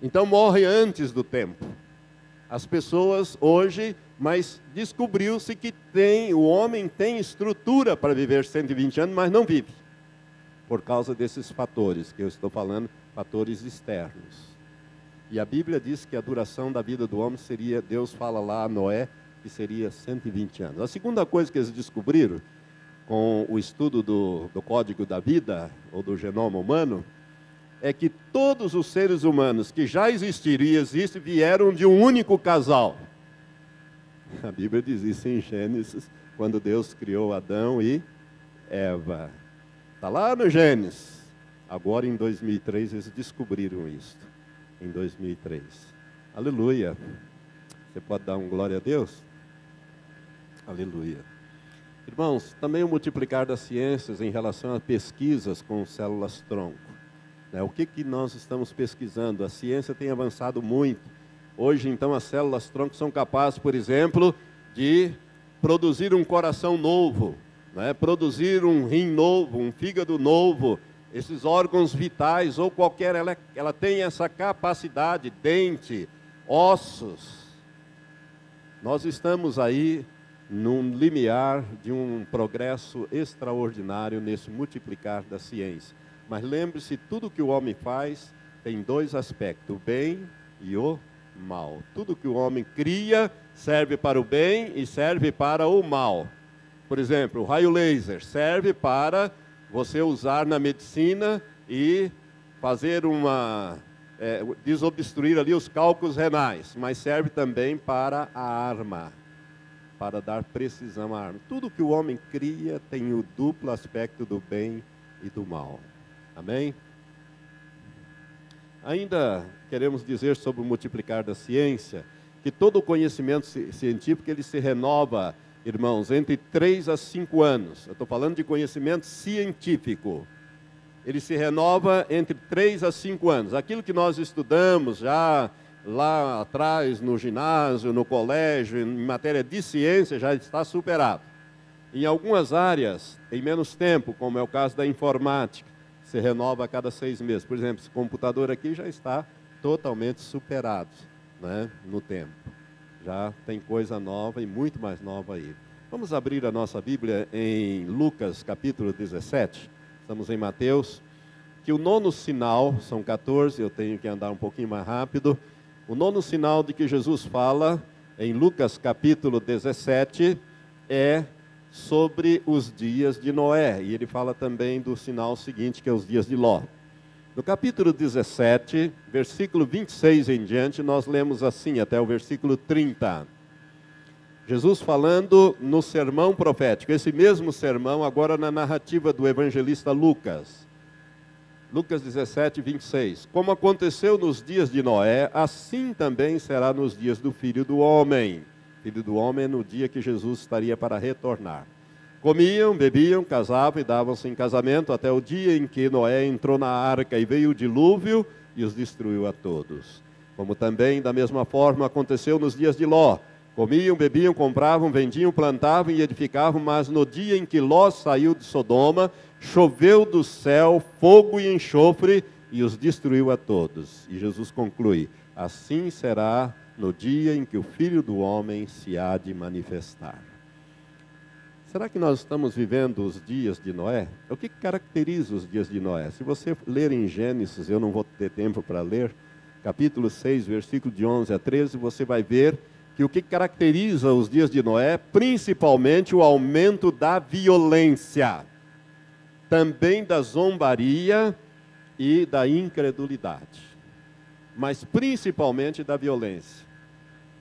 Então morre antes do tempo. As pessoas hoje, mas descobriu-se que o homem tem estrutura para viver 120 anos, mas não vive. Por causa desses fatores que eu estou falando, fatores externos. E a Bíblia diz que a duração da vida do homem seria, Deus fala lá a Noé, que seria 120 anos. A segunda coisa que eles descobriram, com o estudo do código da vida, ou do genoma humano, é que todos os seres humanos que já existiram e existem, vieram de um único casal. A Bíblia diz isso em Gênesis, quando Deus criou Adão e Eva. Está lá no Gênesis. Agora em 2003 eles descobriram isso. Em 2003. Aleluia. Você pode dar um glória a Deus? Aleluia. Irmãos, também o multiplicar das ciências em relação a pesquisas com células-tronco. O que nós estamos pesquisando? A ciência tem avançado muito. Hoje, então, as células-tronco são capazes, por exemplo, de produzir um coração novo, produzir um rim novo, um fígado novo, esses órgãos vitais ou qualquer, ela tem essa capacidade, dente, ossos. Nós estamos aí num limiar de um progresso extraordinário nesse multiplicar da ciência. Mas lembre-se, tudo que o homem faz tem dois aspectos, o bem e o mal. Tudo que o homem cria serve para o bem e serve para o mal. Por exemplo, o raio laser serve para você usar na medicina e fazer desobstruir ali os cálculos renais, mas serve também para a arma, para dar precisão à arma. Tudo que o homem cria tem o duplo aspecto do bem e do mal. Amém? Ainda queremos dizer sobre o multiplicar da ciência, que todo o conhecimento científico ele se renova, irmãos, entre 3 a 5 anos. Eu estou falando de conhecimento científico. Ele se renova entre 3 a 5 anos. Aquilo que nós estudamos já lá atrás, no ginásio, no colégio, em matéria de ciência, já está superado. Em algumas áreas, em menos tempo, como é o caso da informática, se renova a cada 6 meses. Por exemplo, esse computador aqui já está totalmente superado, no tempo. Já tem coisa nova e muito mais nova aí. Vamos abrir a nossa Bíblia em Lucas, capítulo 17. Estamos em Mateus. Que o nono sinal, são 14, eu tenho que andar um pouquinho mais rápido. O nono sinal de que Jesus fala em Lucas, capítulo 17, é sobre os dias de Noé. E ele fala também do sinal seguinte, que é os dias de Ló. No capítulo 17, versículo 26 em diante, nós lemos assim, até o versículo 30. Jesus falando no sermão profético. Esse mesmo sermão, agora na narrativa do evangelista Lucas. Lucas 17, 26. Como aconteceu nos dias de Noé, assim também será nos dias do Filho do Homem. Filho do Homem é no dia que Jesus estaria para retornar. Comiam, bebiam, casavam e davam-se em casamento até o dia em que Noé entrou na arca e veio o dilúvio e os destruiu a todos. Como também, da mesma forma, aconteceu nos dias de Ló. Comiam, bebiam, compravam, vendiam, plantavam e edificavam, mas no dia em que Ló saiu de Sodoma, choveu do céu fogo e enxofre e os destruiu a todos. E Jesus conclui, assim será no dia em que o Filho do Homem se há de manifestar. Será que nós estamos vivendo os dias de Noé? O que caracteriza os dias de Noé? Se você ler em Gênesis, eu não vou ter tempo para ler, capítulo 6, versículo de 11 a 13, você vai ver que o que caracteriza os dias de Noé, principalmente o aumento da violência, também da zombaria e da incredulidade, mas principalmente da violência.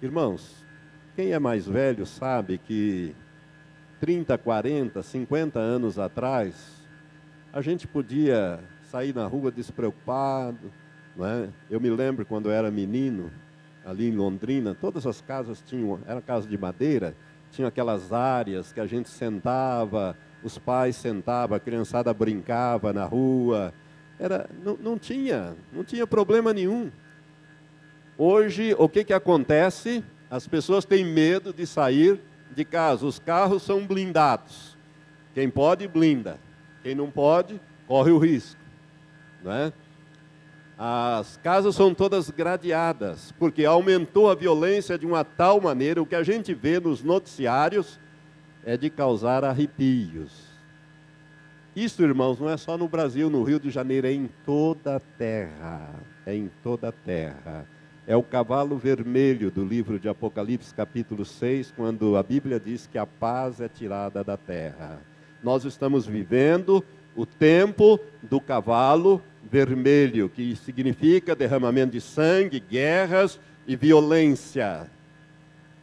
Irmãos, quem é mais velho sabe que 30, 40, 50 anos atrás, a gente podia sair na rua despreocupado, Eu me lembro quando eu era menino, ali em Londrina, todas as casas tinham, era casa de madeira, tinha aquelas áreas que a gente sentava, os pais sentavam, a criançada brincava na rua, não tinha problema nenhum. Hoje, o que acontece? As pessoas têm medo de sair de casa, os carros são blindados. Quem pode, blinda. Quem não pode, corre o risco. As casas são todas gradeadas, porque aumentou a violência de uma tal maneira, o que a gente vê nos noticiários é de causar arrepios. Isso, irmãos, não é só no Brasil, no Rio de Janeiro, é em toda a terra. É em toda a terra. É o cavalo vermelho do livro de Apocalipse, capítulo 6, quando a Bíblia diz que a paz é tirada da terra. Nós estamos vivendo o tempo do cavalo vermelho, que significa derramamento de sangue, guerras e violência.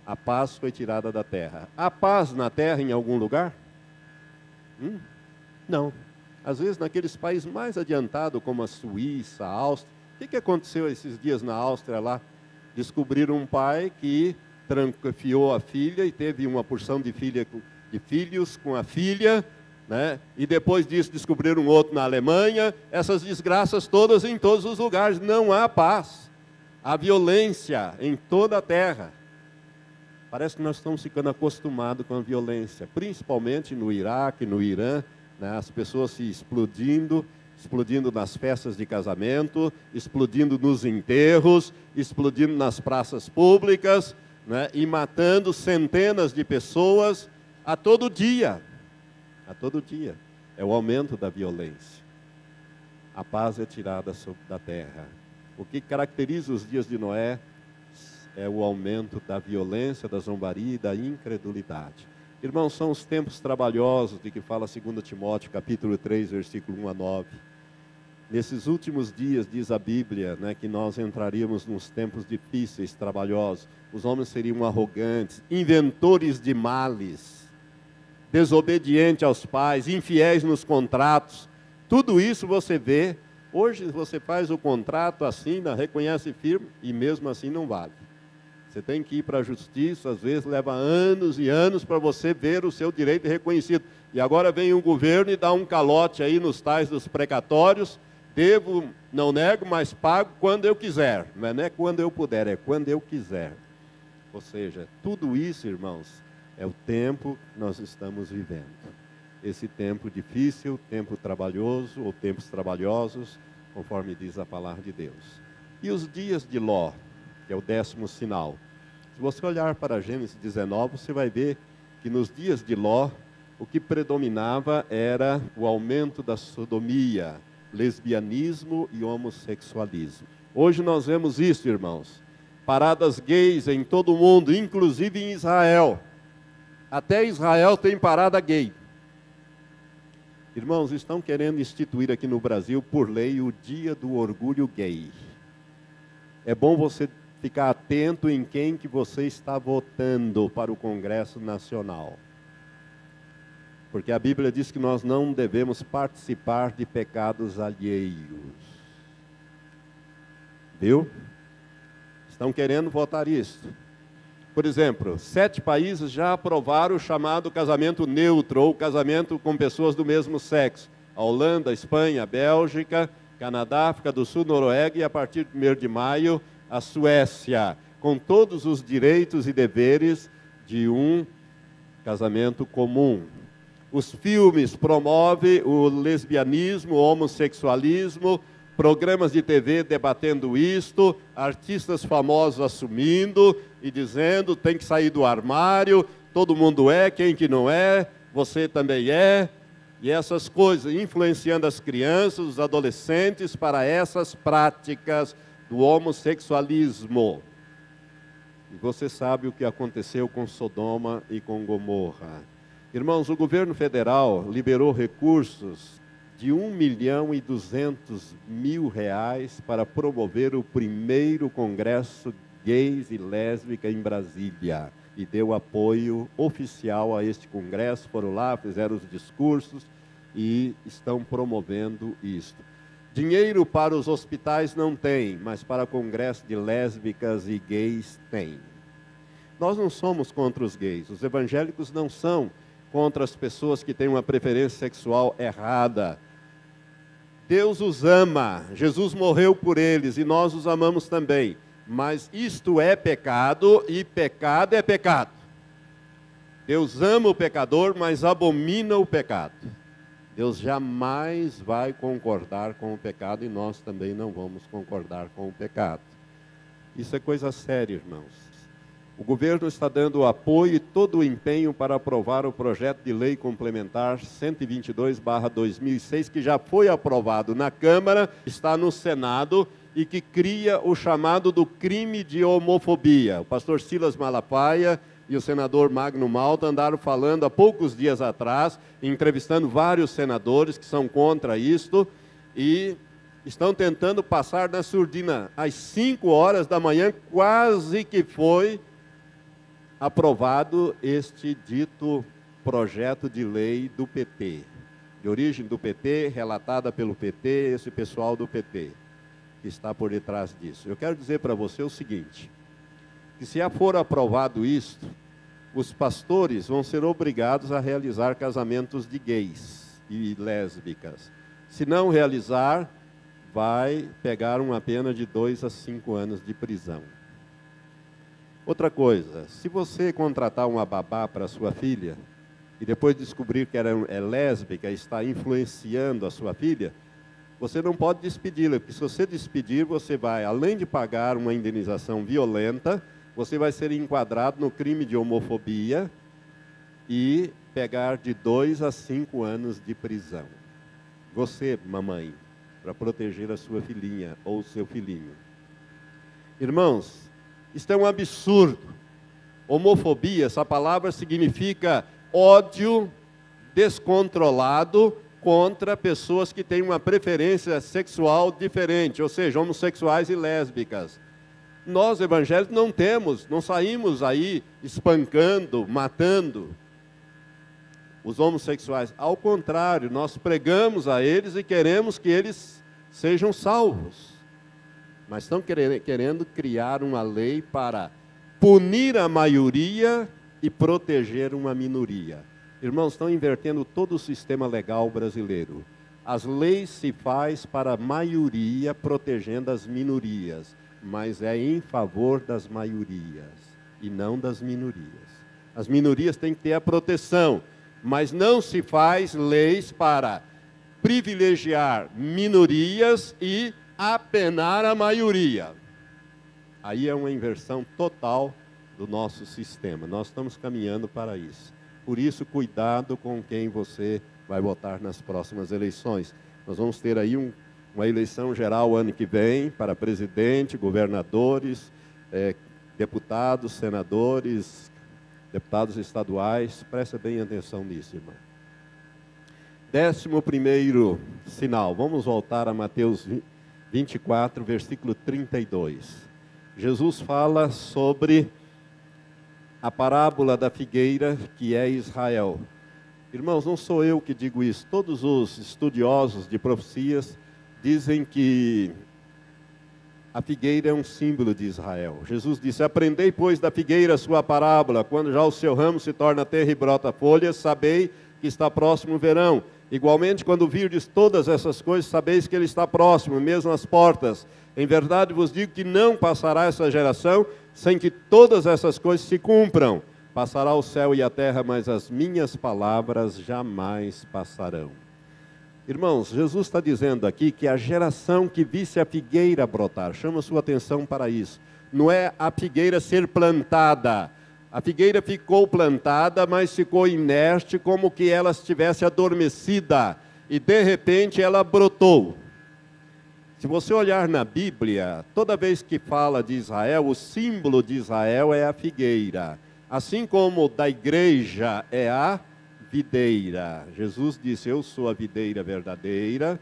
A paz foi tirada da terra. Há paz na terra em algum lugar? Não. Às vezes naqueles países mais adiantados, como a Suíça, a Áustria. O que aconteceu esses dias na Áustria lá? Descobriram um pai que trancafiou a filha e teve uma porção de filhos com a filha, né? E depois disso descobriram um outro na Alemanha. Essas desgraças todas em todos os lugares. Não há paz. Há violência em toda a terra. Parece que nós estamos ficando acostumados com a violência, principalmente no Iraque, no Irã, né? As pessoas se explodindo nas festas de casamento, explodindo nos enterros, explodindo nas praças públicas, né? E matando centenas de pessoas a todo dia. A todo dia. É o aumento da violência. A paz é tirada da terra. O que caracteriza os dias de Noé é o aumento da violência, da zombaria e da incredulidade. Irmãos, são os tempos trabalhosos de que fala 2 Timóteo, capítulo 3, versículo 1 a 9. Nesses últimos dias, diz a Bíblia, né, que nós entraríamos nos tempos difíceis, trabalhosos. Os homens seriam arrogantes, inventores de males, desobedientes aos pais, infiéis nos contratos. Tudo isso você vê. Hoje você faz o contrato, assina, reconhece firme e mesmo assim não vale. Você tem que ir para a justiça, às vezes leva anos e anos para você ver o seu direito reconhecido. E agora vem um governo e dá um calote aí nos tais dos precatórios. Devo, não nego, mas pago quando eu quiser. Não é quando eu puder, é quando eu quiser. Ou seja, tudo isso, irmãos, é o tempo que nós estamos vivendo. Esse tempo difícil, tempo trabalhoso, ou tempos trabalhosos, conforme diz a palavra de Deus. E os dias de Ló, que é o 10º sinal. Se você olhar para Gênesis 19, você vai ver que nos dias de Ló, o que predominava era o aumento da sodomia, lesbianismo e homossexualismo. Hoje nós vemos isso, irmãos. Paradas gays em todo o mundo, inclusive em Israel. Até Israel tem parada gay. Irmãos, estão querendo instituir aqui no Brasil, por lei, o Dia do Orgulho Gay. É bom você ficar atento em quem que você está votando para o Congresso Nacional. Porque a Bíblia diz que nós não devemos participar de pecados alheios. Viu? Estão querendo votar isso. Por exemplo, 7 países já aprovaram o chamado casamento neutro, ou casamento com pessoas do mesmo sexo. A Holanda, a Espanha, a Bélgica, Canadá, África do Sul, Noruega e a partir de 1º de maio, a Suécia, com todos os direitos e deveres de um casamento comum. Os filmes promovem o lesbianismo, o homossexualismo, programas de TV debatendo isto, artistas famosos assumindo e dizendo, tem que sair do armário, todo mundo é, quem que não é, você também é. E essas coisas, influenciando as crianças, os adolescentes para essas práticas do homossexualismo. E você sabe o que aconteceu com Sodoma e com Gomorra. Irmãos, o governo federal liberou recursos de R$1.200.000 para promover o primeiro congresso gays e lésbica em Brasília. E deu apoio oficial a este congresso, foram lá, fizeram os discursos e estão promovendo isto. Dinheiro para os hospitais não tem, mas para congresso de lésbicas e gays tem. Nós não somos contra os gays, os evangélicos não são contra as pessoas que têm uma preferência sexual errada. Deus os ama, Jesus morreu por eles e nós os amamos também. Mas isto é pecado e pecado é pecado. Deus ama o pecador, mas abomina o pecado. Deus jamais vai concordar com o pecado e nós também não vamos concordar com o pecado. Isso é coisa séria, irmãos. O governo está dando apoio e todo o empenho para aprovar o projeto de lei complementar 122/2006, que já foi aprovado na Câmara, está no Senado e que cria o chamado do crime de homofobia. O pastor Silas Malafaia e o senador Magno Malta andaram falando há poucos dias atrás, entrevistando vários senadores que são contra isto, e estão tentando passar na surdina. Às 5 horas da manhã, quase que foi aprovado este dito projeto de lei do PT, de origem do PT, relatada pelo PT, esse pessoal do PT, que está por detrás disso. Eu quero dizer para você o seguinte, que se for aprovado isto, os pastores vão ser obrigados a realizar casamentos de gays e lésbicas. Se não realizar, vai pegar uma pena de 2 a 5 anos de prisão. Outra coisa, se você contratar uma babá para sua filha, e depois descobrir que ela é lésbica e está influenciando a sua filha, você não pode despedi-la, porque se você despedir, você vai, além de pagar uma indenização violenta, você vai ser enquadrado no crime de homofobia e pegar de 2 a 5 anos de prisão. Você, mamãe, para proteger a sua filhinha ou o seu filhinho. Irmãos, isto é um absurdo. Homofobia, essa palavra significa ódio descontrolado contra pessoas que têm uma preferência sexual diferente, ou seja, homossexuais e lésbicas. Nós, evangélicos, não saímos aí espancando, matando os homossexuais. Ao contrário, nós pregamos a eles e queremos que eles sejam salvos. Mas estão querendo criar uma lei para punir a maioria e proteger uma minoria. Irmãos, estão invertendo todo o sistema legal brasileiro. As leis se faz para a maioria protegendo as minorias, mas é em favor das maiorias e não das minorias. As minorias têm que ter a proteção, mas não se faz leis para privilegiar minorias e apenar a maioria. Aí é uma inversão total do nosso sistema. Nós estamos caminhando para isso. Por isso, cuidado com quem você vai votar nas próximas eleições. Nós vamos ter aí uma eleição geral ano que vem para presidente, governadores, deputados, senadores, deputados estaduais. Presta bem atenção nisso, irmão. 11º sinal. Vamos voltar a Mateus 24, versículo 32. Jesus fala sobre a parábola da figueira, que é Israel. Irmãos, não sou eu que digo isso. Todos os estudiosos de profecias dizem que a figueira é um símbolo de Israel. Jesus disse: aprendei, pois, da figueira a sua parábola. Quando já o seu ramo se torna terra e brota folhas, sabei que está próximo o verão. Igualmente, quando virdes todas essas coisas, sabeis que ele está próximo, mesmo às portas. Em verdade vos digo que não passará essa geração sem que todas essas coisas se cumpram. Passará o céu e a terra, mas as minhas palavras jamais passarão. Irmãos, Jesus está dizendo aqui que a geração que visse a figueira brotar, chama sua atenção para isso. Não é a figueira ser plantada. A figueira ficou plantada, mas ficou inerte, como que ela estivesse adormecida. E de repente ela brotou. Se você olhar na Bíblia, toda vez que fala de Israel, o símbolo de Israel é a figueira. Assim como da igreja é a videira. Jesus disse: eu sou a videira verdadeira,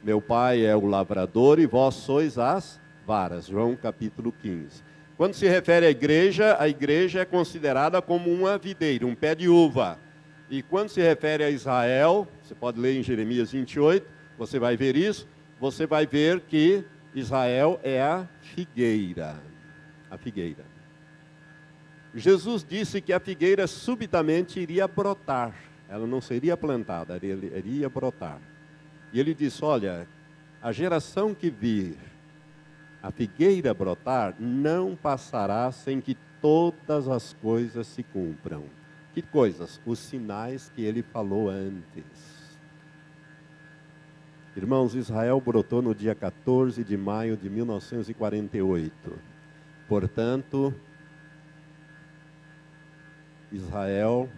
meu pai é o lavrador e vós sois as varas. João capítulo 15. Quando se refere à igreja é considerada como uma videira, um pé de uva. E quando se refere a Israel, você pode ler em Jeremias 28, você vai ver isso. Você vai ver que Israel é a figueira. A figueira. Jesus disse que a figueira subitamente iria brotar. Ela não seria plantada, ela iria brotar. E ele disse: olha, a geração que vir a figueira brotar não passará sem que todas as coisas se cumpram. Que coisas? Os sinais que ele falou antes. Irmãos, Israel brotou no dia 14 de maio de 1948. Portanto, Israel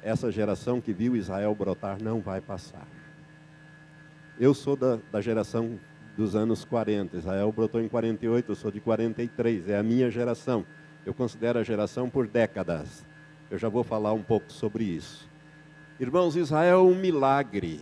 essa geração que viu Israel brotar não vai passar. Eu sou da geração dos anos 40. Israel brotou em 48, eu sou de 43, é a minha geração. Eu considero a geração por décadas. Eu já vou falar um pouco sobre isso. Irmãos, Israel é um milagre.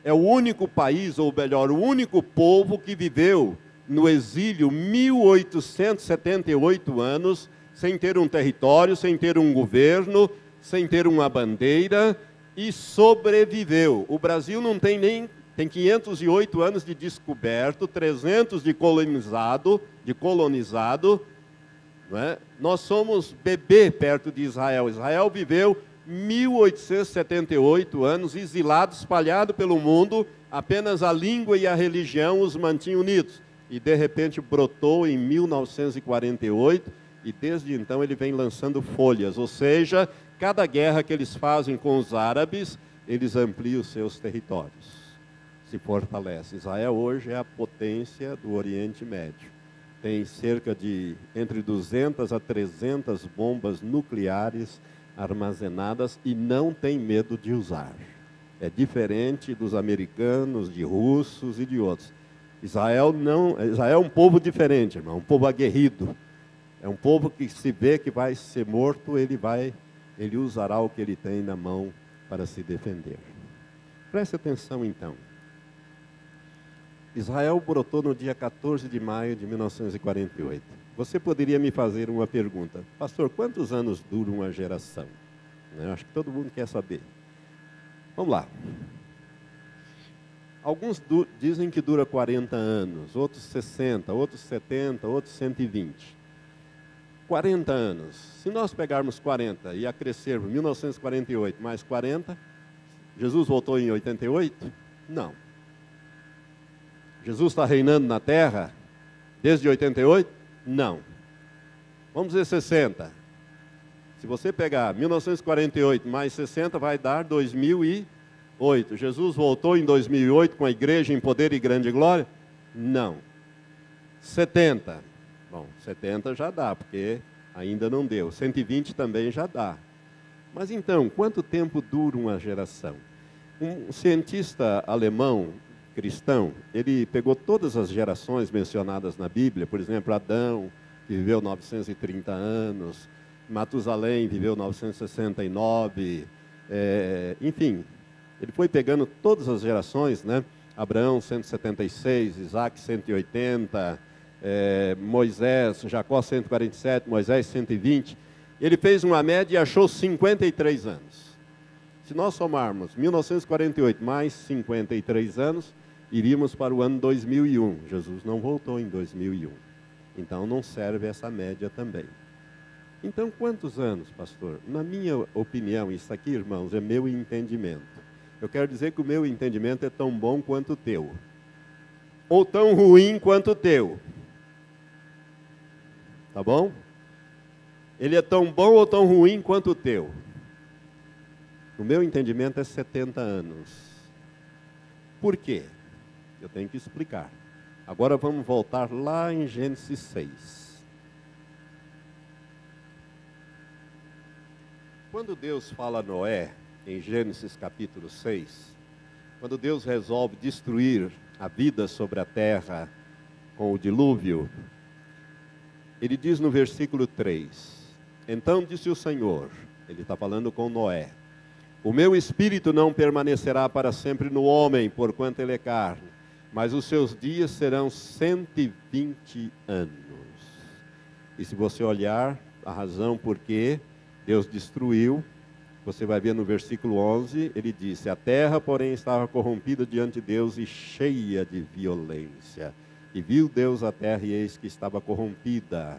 É o único país, ou melhor, o único povo que viveu no exílio 1878 anos, sem ter um território, sem ter um governo, sem ter uma bandeira, e sobreviveu. O Brasil não tem nem, tem 508 anos de descoberto, 300 de colonizado, não é? Nós somos bebê perto de Israel. Israel viveu 1878 anos, exilado, espalhado pelo mundo, apenas a língua e a religião os mantinham unidos. E de repente brotou em 1948, e desde então ele vem lançando folhas, ou seja, cada guerra que eles fazem com os árabes, eles ampliam os seus territórios, se fortalece. Israel hoje é a potência do Oriente Médio. Tem cerca de entre 200 a 300 bombas nucleares armazenadas e não tem medo de usar. É diferente dos americanos, de russos e de outros. Israel é um povo diferente, irmão, um povo aguerrido. É um povo que se vê que vai ser morto, ele usará o que ele tem na mão para se defender. Preste atenção então. Israel brotou no dia 14 de maio de 1948. Você poderia me fazer uma pergunta: pastor, quantos anos dura uma geração? Eu acho que todo mundo quer saber. Vamos lá. Alguns dizem que dura 40 anos, outros 60, outros 70, outros 120. 40 anos. Se nós pegarmos 40 e acrescermos 1948 mais 40, Jesus voltou em 88? Não. Jesus está reinando na terra desde 88? Não. Vamos dizer 60. Se você pegar 1948 mais 60, vai dar 2008. Jesus voltou em 2008 com a igreja em poder e grande glória? Não. 70. Bom, 70 já dá, porque ainda não deu. 120 também já dá. Mas então, quanto tempo dura uma geração? Um cientista alemão cristão, ele pegou todas as gerações mencionadas na Bíblia, por exemplo, Adão, que viveu 930 anos, Matusalém viveu 969, enfim, ele foi pegando todas as gerações, né? Abraão 176, Isaac 180, Moisés, Jacó 147, Moisés 120, ele fez uma média e achou 53 anos. Se nós somarmos 1948 mais 53 anos, iríamos para o ano 2001. Jesus não voltou em 2001. Então não serve essa média também. Então quantos anos, pastor? Na minha opinião, isso aqui, irmãos, é meu entendimento. Eu quero dizer que o meu entendimento é tão bom quanto o teu. Ou tão ruim quanto o teu. Tá bom? Ele é tão bom ou tão ruim quanto o teu. O meu entendimento é 70 anos. Por quê? Eu tenho que explicar. Agora vamos voltar lá em Gênesis 6. Quando Deus fala a Noé, em Gênesis capítulo 6, quando Deus resolve destruir a vida sobre a terra com o dilúvio, ele diz no versículo 3, então disse o Senhor, ele está falando com Noé, o meu espírito não permanecerá para sempre no homem, porquanto ele é carne, mas os seus dias serão 120 anos. E se você olhar a razão por que Deus destruiu, você vai ver no versículo 11, ele disse, a terra, porém, estava corrompida diante de Deus e cheia de violência. E viu Deus a terra e eis que estava corrompida.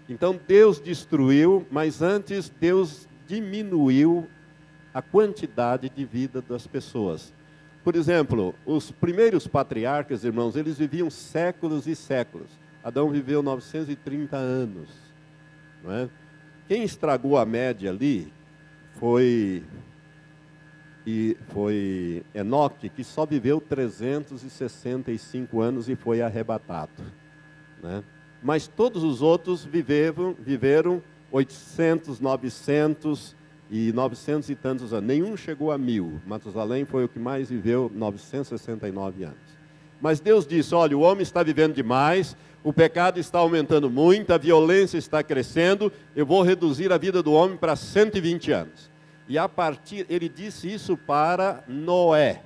Então Deus destruiu, mas antes Deus diminuiu a quantidade de vida das pessoas. Por exemplo, os primeiros patriarcas, irmãos, eles viviam séculos e séculos. Adão viveu 930 anos. Não é? Quem estragou a média ali foi Enoque, que só viveu 365 anos e foi arrebatado. Né? Mas todos os outros viveram 800, 900 e 900 e tantos anos. Nenhum chegou a 1000. Matusalém foi o que mais viveu, 969 anos. Mas Deus disse, olha, o homem está vivendo demais, o pecado está aumentando muito, a violência está crescendo, eu vou reduzir a vida do homem para 120 anos. E a partir, ele disse isso para Noé.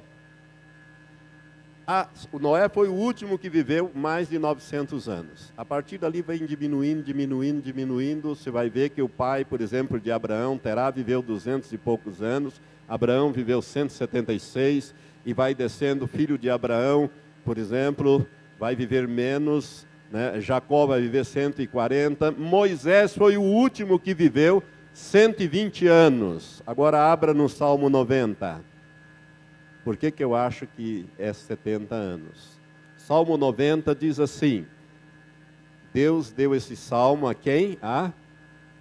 O Noé foi o último que viveu mais de 900 anos. A partir dali vem diminuindo. Você vai ver que o pai, por exemplo, de Abraão, Terá, viveu 200 e poucos anos. Abraão viveu 176 e vai descendo. Filho de Abraão, por exemplo, vai viver menos, né? Jacó vai viver 140. Moisés foi o último que viveu 120 anos. Agora abra no Salmo 90. Por que eu acho que é 70 anos? Salmo 90 diz assim, Deus deu esse salmo a quem? A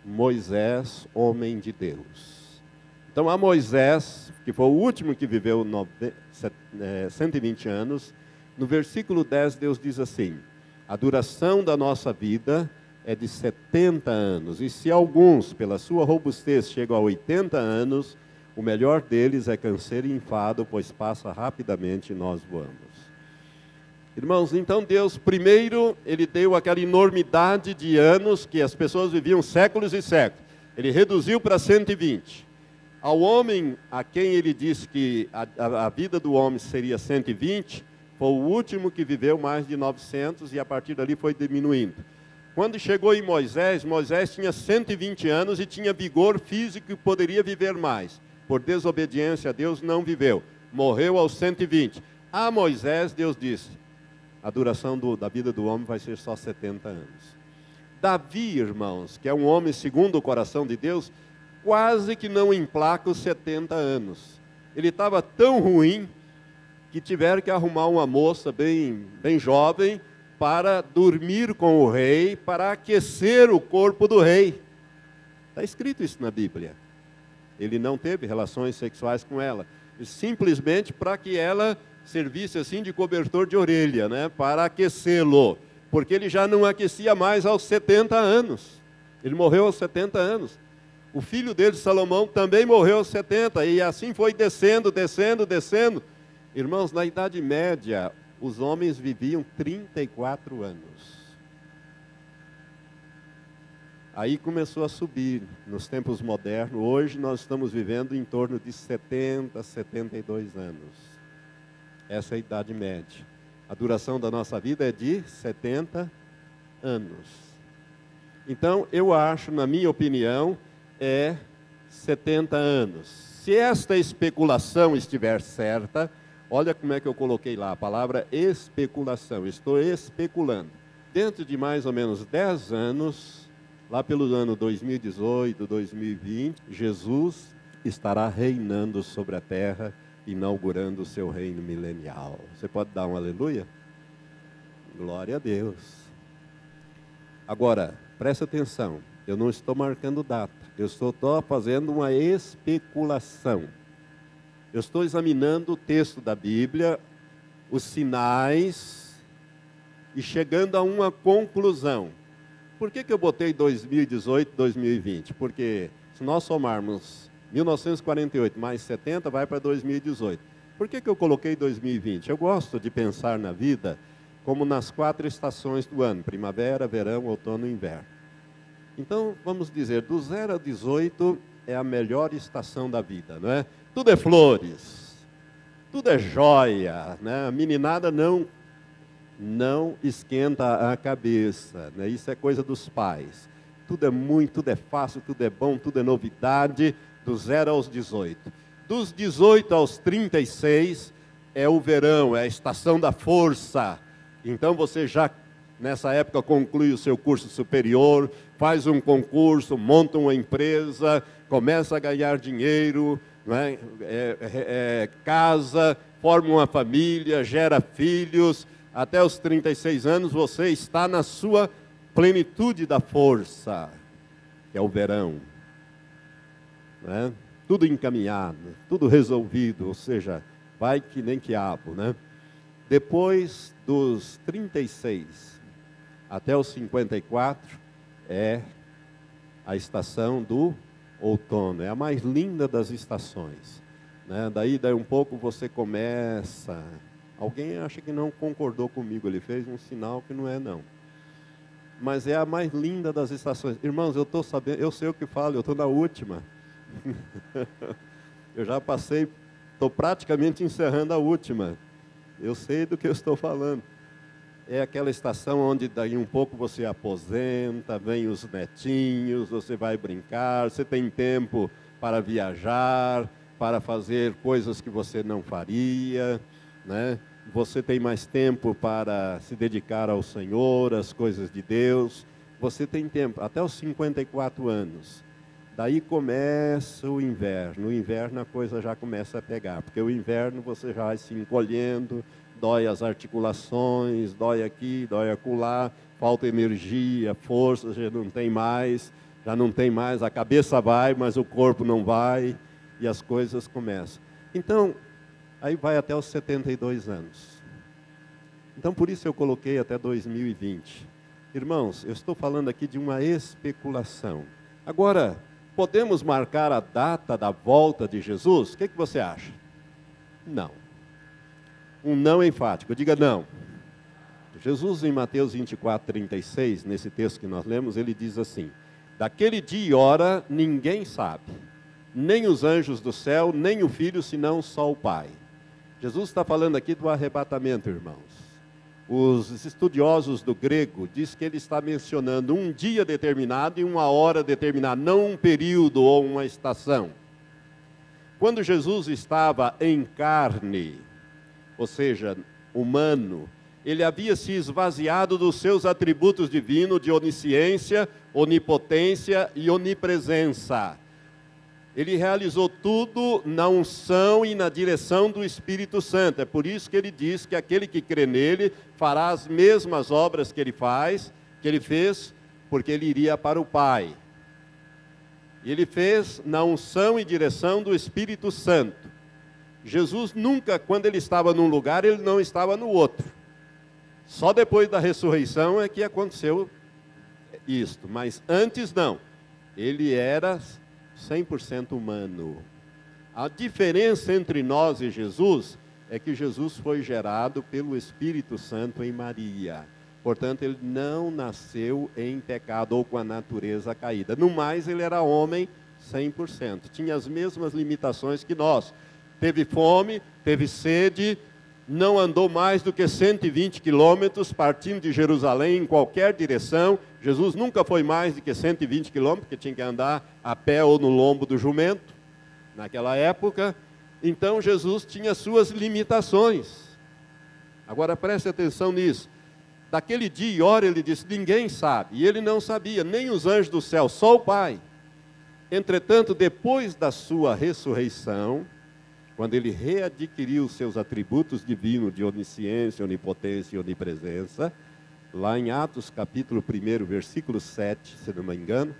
Moisés, homem de Deus. Então a Moisés, que foi o último que viveu 120 anos, no versículo 10 Deus diz assim, a duração da nossa vida é de 70 anos, e se alguns, pela sua robustez, chegam a 80 anos, o melhor deles é canseiro e enfado, pois passa rapidamente e nós voamos. Irmãos, então Deus, primeiro, Ele deu aquela enormidade de anos que as pessoas viviam séculos e séculos. Ele reduziu para 120. Ao homem, a quem Ele disse que a vida do homem seria 120, foi o último que viveu mais de 900 e a partir dali foi diminuindo. Quando chegou em Moisés, Moisés tinha 120 anos e tinha vigor físico e poderia viver mais. Por desobediência a Deus não viveu, morreu aos 120. A Moisés Deus disse, a duração da vida do homem vai ser só 70 anos. Davi, irmãos, que é um homem segundo o coração de Deus, quase que não emplaca os 70 anos. Ele estava tão ruim que tiveram que arrumar uma moça bem jovem para dormir com o rei, para aquecer o corpo do rei. Está escrito isso na Bíblia. Ele não teve relações sexuais com ela, simplesmente para que ela servisse assim de cobertor de orelha, né, para aquecê-lo, porque ele já não aquecia mais aos 70 anos. Ele morreu aos 70 anos. O filho dele, Salomão, também morreu aos 70, e assim foi descendo. Irmãos, na Idade Média, os homens viviam 34 anos. Aí começou a subir nos tempos modernos. Hoje nós estamos vivendo em torno de 70, 72 anos. Essa é a Idade Média. A duração da nossa vida é de 70 anos. Então, eu acho, na minha opinião, é 70 anos. Se esta especulação estiver certa, olha como é que eu coloquei lá, a palavra especulação. Estou especulando. Dentro de mais ou menos 10 anos... Lá pelo ano 2018, 2020, Jesus estará reinando sobre a terra, inaugurando o seu reino milenial. Você pode dar um aleluia? Glória a Deus. Agora, preste atenção, eu não estou marcando data, eu estou fazendo uma especulação. Eu estou examinando o texto da Bíblia, os sinais, e chegando a uma conclusão. Por que eu botei 2018, 2020? Porque se nós somarmos 1948 mais 70, vai para 2018. Por que eu coloquei 2020? Eu gosto de pensar na vida como nas 4 estações do ano: primavera, verão, outono e inverno. Então, vamos dizer, do 0 a 18 é a melhor estação da vida, não é? Tudo é flores, tudo é joia, né? A meninada não esquenta a cabeça, né? Isso é coisa dos pais. Tudo é fácil, tudo é bom, tudo é novidade, do 0 aos 18. Dos 18 aos 36 é o verão, é a estação da força. Então você já, nessa época, conclui o seu curso superior, faz um concurso, monta uma empresa, começa a ganhar dinheiro, né? Casa, forma uma família, gera filhos. Até os 36 anos você está na sua plenitude da força, que é o verão. Né? Tudo encaminhado, tudo resolvido, ou seja, vai que nem quiabo, né? Depois dos 36 até os 54 é a estação do outono, é a mais linda das estações. Né? Daí um pouco você começa a Alguém acha que não concordou comigo, ele fez um sinal que não é não. Mas é a mais linda das estações. Irmãos, eu estou sabendo, eu sei o que falo, eu estou na última. Eu já passei, estou praticamente encerrando a última. Eu sei do que eu estou falando. É aquela estação onde daí um pouco você aposenta, vem os netinhos, você vai brincar, você tem tempo para viajar, para fazer coisas que você não faria, né? Você tem mais tempo para se dedicar ao Senhor, às coisas de Deus. Você tem tempo, até os 54 anos. Daí começa o inverno. No inverno a coisa já começa a pegar, porque o inverno você já vai se encolhendo, dói as articulações, dói aqui, dói acolá, falta energia, força, já não tem mais, a cabeça vai, mas o corpo não vai, e as coisas começam. Então, aí vai até os 72 anos. Então, por isso eu coloquei até 2020. Irmãos, eu estou falando aqui de uma especulação. Agora, podemos marcar a data da volta de Jesus? O que você acha? Não. Um não enfático, diga não. Jesus, em Mateus 24, 36, nesse texto que nós lemos, ele diz assim: daquele dia e hora ninguém sabe, nem os anjos do céu, nem o Filho, senão só o Pai. Jesus está falando aqui do arrebatamento, irmãos. Os estudiosos do grego dizem que ele está mencionando um dia determinado e uma hora determinada, não um período ou uma estação. Quando Jesus estava em carne, ou seja, humano, ele havia se esvaziado dos seus atributos divinos de onisciência, onipotência e onipresença. Ele realizou tudo na unção e na direção do Espírito Santo. É por isso que ele diz que aquele que crê nele fará as mesmas obras que ele fez, porque ele iria para o Pai. E ele fez na unção e direção do Espírito Santo. Jesus nunca, quando ele estava num lugar, ele não estava no outro. Só depois da ressurreição é que aconteceu isto. Mas antes não. Ele era 100% humano. A diferença entre nós e Jesus é que Jesus foi gerado pelo Espírito Santo em Maria. Portanto, ele não nasceu em pecado ou com a natureza caída. No mais, ele era homem 100%. Tinha as mesmas limitações que nós. Teve fome, teve sede, não andou mais do que 120 quilômetros, partindo de Jerusalém em qualquer direção. Jesus nunca foi mais do que 120 quilômetros, porque tinha que andar a pé ou no lombo do jumento, naquela época. Então, Jesus tinha suas limitações. Agora, preste atenção nisso. Daquele dia e hora, ele disse, ninguém sabe. E ele não sabia, nem os anjos do céu, só o Pai. Entretanto, depois da sua ressurreição, quando ele readquiriu seus atributos divinos de onisciência, onipotência e onipresença, lá em Atos capítulo 1, versículo 7, se não me engano,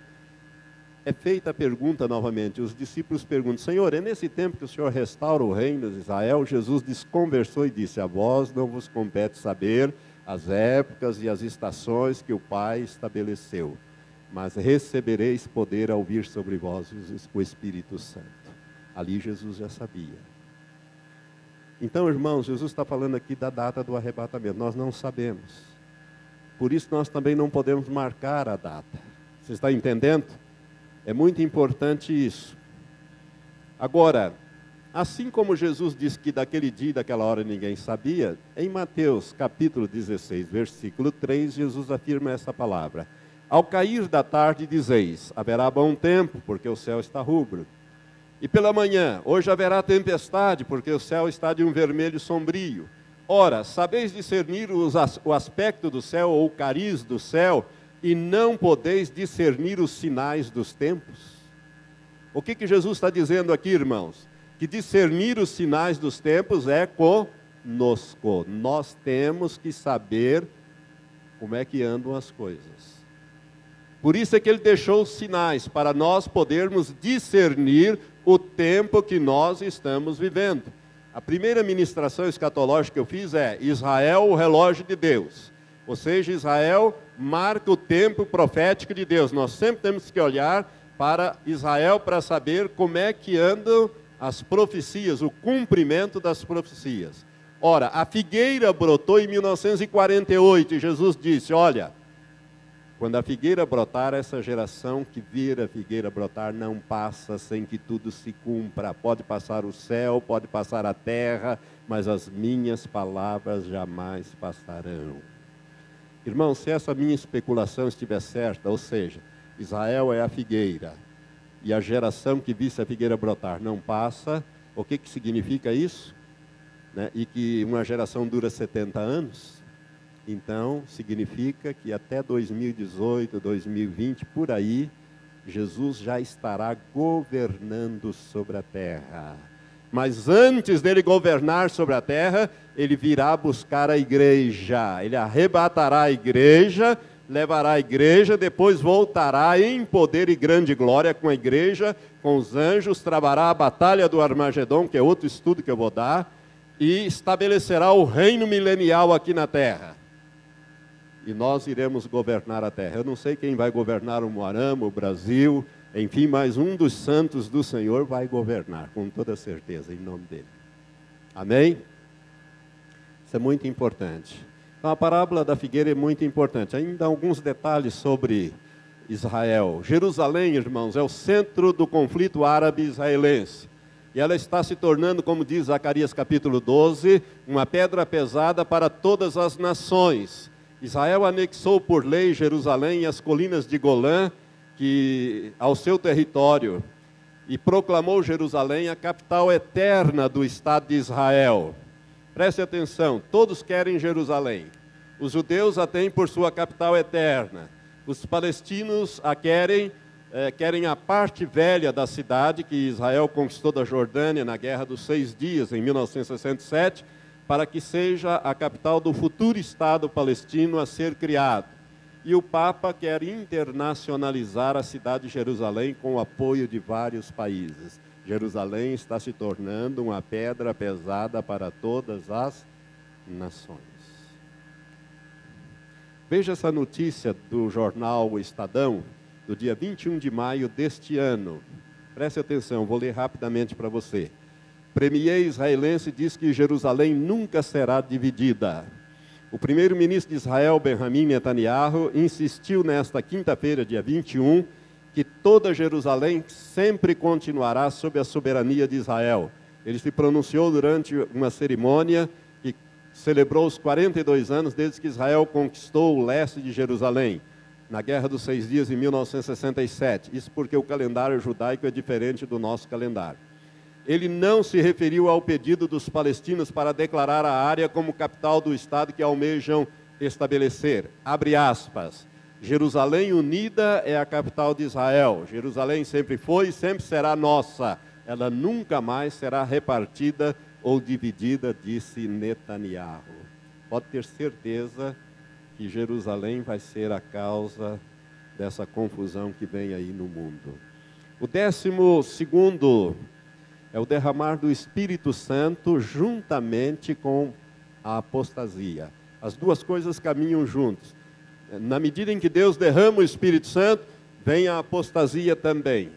é feita a pergunta novamente. Os discípulos perguntam, Senhor, é nesse tempo que o Senhor restaura o reino de Israel? Jesus desconversou e disse, a vós não vos compete saber as épocas e as estações que o Pai estabeleceu, mas recebereis poder ao vir sobre vós o Espírito Santo. Ali Jesus já sabia. Então, irmãos, Jesus está falando aqui da data do arrebatamento. Nós não sabemos. Por isso nós também não podemos marcar a data. Você está entendendo? É muito importante isso. Agora, assim como Jesus disse que daquele dia e daquela hora ninguém sabia, em Mateus capítulo 16, versículo 3, Jesus afirma essa palavra. Ao cair da tarde dizeis, haverá bom tempo, porque o céu está rubro. E pela manhã, hoje haverá tempestade, porque o céu está de um vermelho sombrio. Ora, sabeis discernir o aspecto do céu, ou o cariz do céu, e não podeis discernir os sinais dos tempos? O que Jesus está dizendo aqui, irmãos? Que discernir os sinais dos tempos é conosco. Nós temos que saber como é que andam as coisas. Por isso é que ele deixou os sinais, para nós podermos discernir o tempo que nós estamos vivendo. A primeira ministração escatológica que eu fiz é Israel, o relógio de Deus. Ou seja, Israel marca o tempo profético de Deus. Nós sempre temos que olhar para Israel para saber como é que andam as profecias, o cumprimento das profecias. Ora, a figueira brotou em 1948 e Jesus disse, olha, quando a figueira brotar, essa geração que vir a figueira brotar não passa sem que tudo se cumpra. Pode passar o céu, pode passar a terra, mas as minhas palavras jamais passarão. Irmão, se essa minha especulação estiver certa, ou seja, Israel é a figueira, e a geração que visse a figueira brotar não passa, o que significa isso? Né? E que uma geração dura 70 anos? Então, significa que até 2018, 2020, por aí, Jesus já estará governando sobre a terra. Mas antes dele governar sobre a terra, ele virá buscar a igreja. Ele arrebatará a igreja, levará a igreja, depois voltará em poder e grande glória com a igreja, com os anjos, travará a batalha do Armagedon, que é outro estudo que eu vou dar, e estabelecerá o reino milenial aqui na terra. E nós iremos governar a terra. Eu não sei quem vai governar o Moarama, o Brasil, enfim, mas um dos santos do Senhor vai governar, com toda certeza, em nome dele. Amém? Isso é muito importante. Então, a parábola da figueira é muito importante. Ainda alguns detalhes sobre Israel. Jerusalém, irmãos, é o centro do conflito árabe-israelense. E ela está se tornando, como diz Zacarias capítulo 12, uma pedra pesada para todas as nações. Israel anexou por lei Jerusalém e as colinas de Golã ao seu território e proclamou Jerusalém a capital eterna do Estado de Israel. Preste atenção, todos querem Jerusalém. Os judeus a têm por sua capital eterna. Os palestinos a querem a parte velha da cidade que Israel conquistou da Jordânia na Guerra dos 6 Dias, em 1967, para que seja a capital do futuro Estado palestino a ser criado. E o Papa quer internacionalizar a cidade de Jerusalém com o apoio de vários países. Jerusalém está se tornando uma pedra pesada para todas as nações. Veja essa notícia do jornal O Estadão, do dia 21 de maio deste ano. Preste atenção, vou ler rapidamente para você. Premier israelense diz que Jerusalém nunca será dividida. O primeiro-ministro de Israel, Benjamin Netanyahu, insistiu nesta quinta-feira, dia 21, que toda Jerusalém sempre continuará sob a soberania de Israel. Ele se pronunciou durante uma cerimônia que celebrou os 42 anos desde que Israel conquistou o leste de Jerusalém, na Guerra dos 6 Dias, em 1967. Isso porque o calendário judaico é diferente do nosso calendário. Ele não se referiu ao pedido dos palestinos para declarar a área como capital do Estado que almejam estabelecer. Abre aspas. Jerusalém unida é a capital de Israel. Jerusalém sempre foi e sempre será nossa. Ela nunca mais será repartida ou dividida, disse Netanyahu. Pode ter certeza que Jerusalém vai ser a causa dessa confusão que vem aí no mundo. O 12º é o derramar do Espírito Santo juntamente com a apostasia. As duas coisas caminham juntos. Na medida em que Deus derrama o Espírito Santo, vem a apostasia também.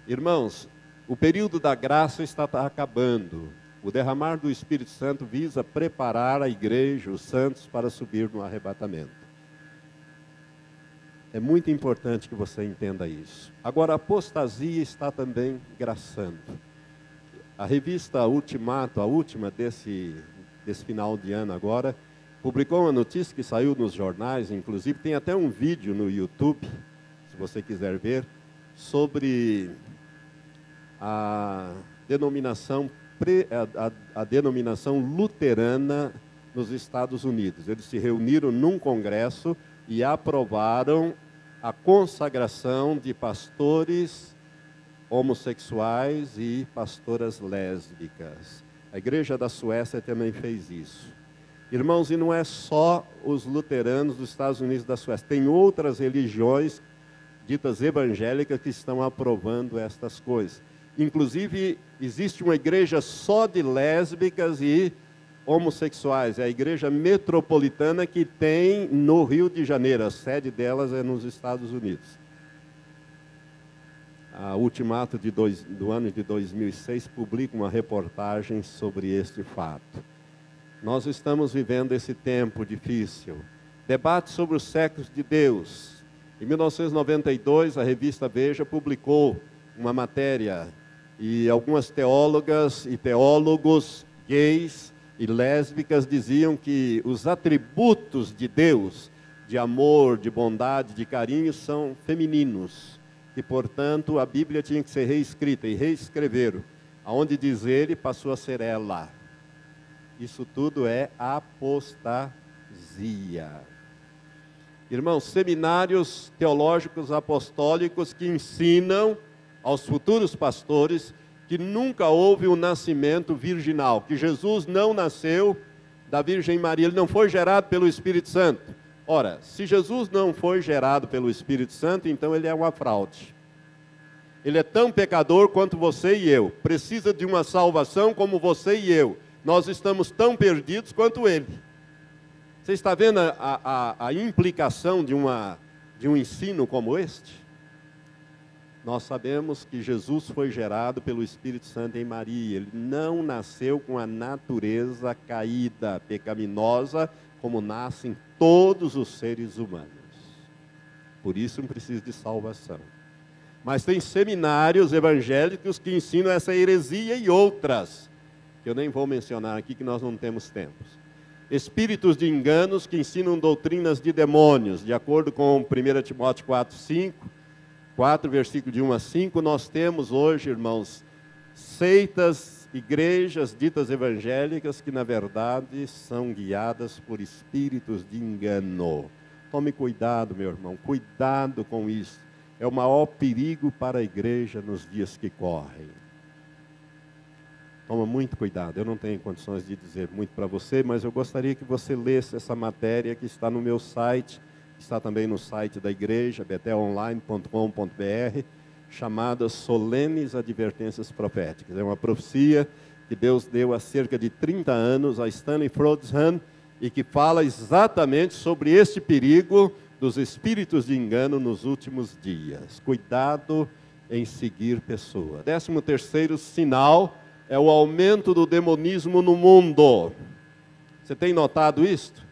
Irmãos, o período da graça está acabando. O derramar do Espírito Santo visa preparar a igreja, os santos, para subir no arrebatamento. É muito importante que você entenda isso. Agora, a apostasia está também graçando. A revista Ultimato, a última desse final de ano agora, publicou uma notícia que saiu nos jornais, inclusive tem até um vídeo no YouTube, se você quiser ver, sobre a denominação luterana nos Estados Unidos. Eles se reuniram num congresso e aprovaram a consagração de pastores homossexuais e pastoras lésbicas. A igreja da Suécia também fez isso. Irmãos, e não é só os luteranos dos Estados Unidos e da Suécia. Tem outras religiões ditas evangélicas que estão aprovando estas coisas. Inclusive, existe uma igreja só de lésbicas e homossexuais. É a igreja metropolitana que tem no Rio de Janeiro. A sede delas é nos Estados Unidos. A Ultimato do ano de 2006 publica uma reportagem sobre este fato. Nós estamos vivendo esse tempo difícil. Debate sobre os séculos de Deus. Em 1992, a revista Veja publicou uma matéria e algumas teólogas e teólogos gays e lésbicas diziam que os atributos de Deus, de amor, de bondade, de carinho, são femininos. E, portanto, a Bíblia tinha que ser reescrita, e reescreveram. Aonde diz ele, passou a ser ela. Isso tudo é apostasia. Irmãos, seminários teológicos apostólicos que ensinam aos futuros pastores que nunca houve um nascimento virginal, que Jesus não nasceu da Virgem Maria, ele não foi gerado pelo Espírito Santo. Ora, se Jesus não foi gerado pelo Espírito Santo, então ele é uma fraude. Ele é tão pecador quanto você e eu, precisa de uma salvação como você e eu. Nós estamos tão perdidos quanto ele. Você está vendo a implicação de um ensino como este? Nós sabemos que Jesus foi gerado pelo Espírito Santo em Maria. Ele não nasceu com a natureza caída, pecaminosa, como nascem todos os seres humanos. Por isso não precisa de salvação. Mas tem seminários evangélicos que ensinam essa heresia e outras, que eu nem vou mencionar aqui, que nós não temos tempo. Espíritos de enganos que ensinam doutrinas de demônios, de acordo com 1 Timóteo 4, versículo de 1 a 5, nós temos hoje, irmãos, seitas, igrejas ditas evangélicas que na verdade são guiadas por espíritos de engano. Tome cuidado, meu irmão, cuidado com isso. É o maior perigo para a igreja nos dias que correm. Toma muito cuidado, eu não tenho condições de dizer muito para você, mas eu gostaria que você lesse essa matéria que está no meu site, está também no site da igreja, betelonline.com.br, chamada Solenes Advertências Proféticas. É uma profecia que Deus deu há cerca de 30 anos a Stanley Frodsham e que fala exatamente sobre este perigo dos espíritos de engano nos últimos dias. Cuidado em seguir pessoas. 13º sinal é o aumento do demonismo no mundo. Você tem notado isto?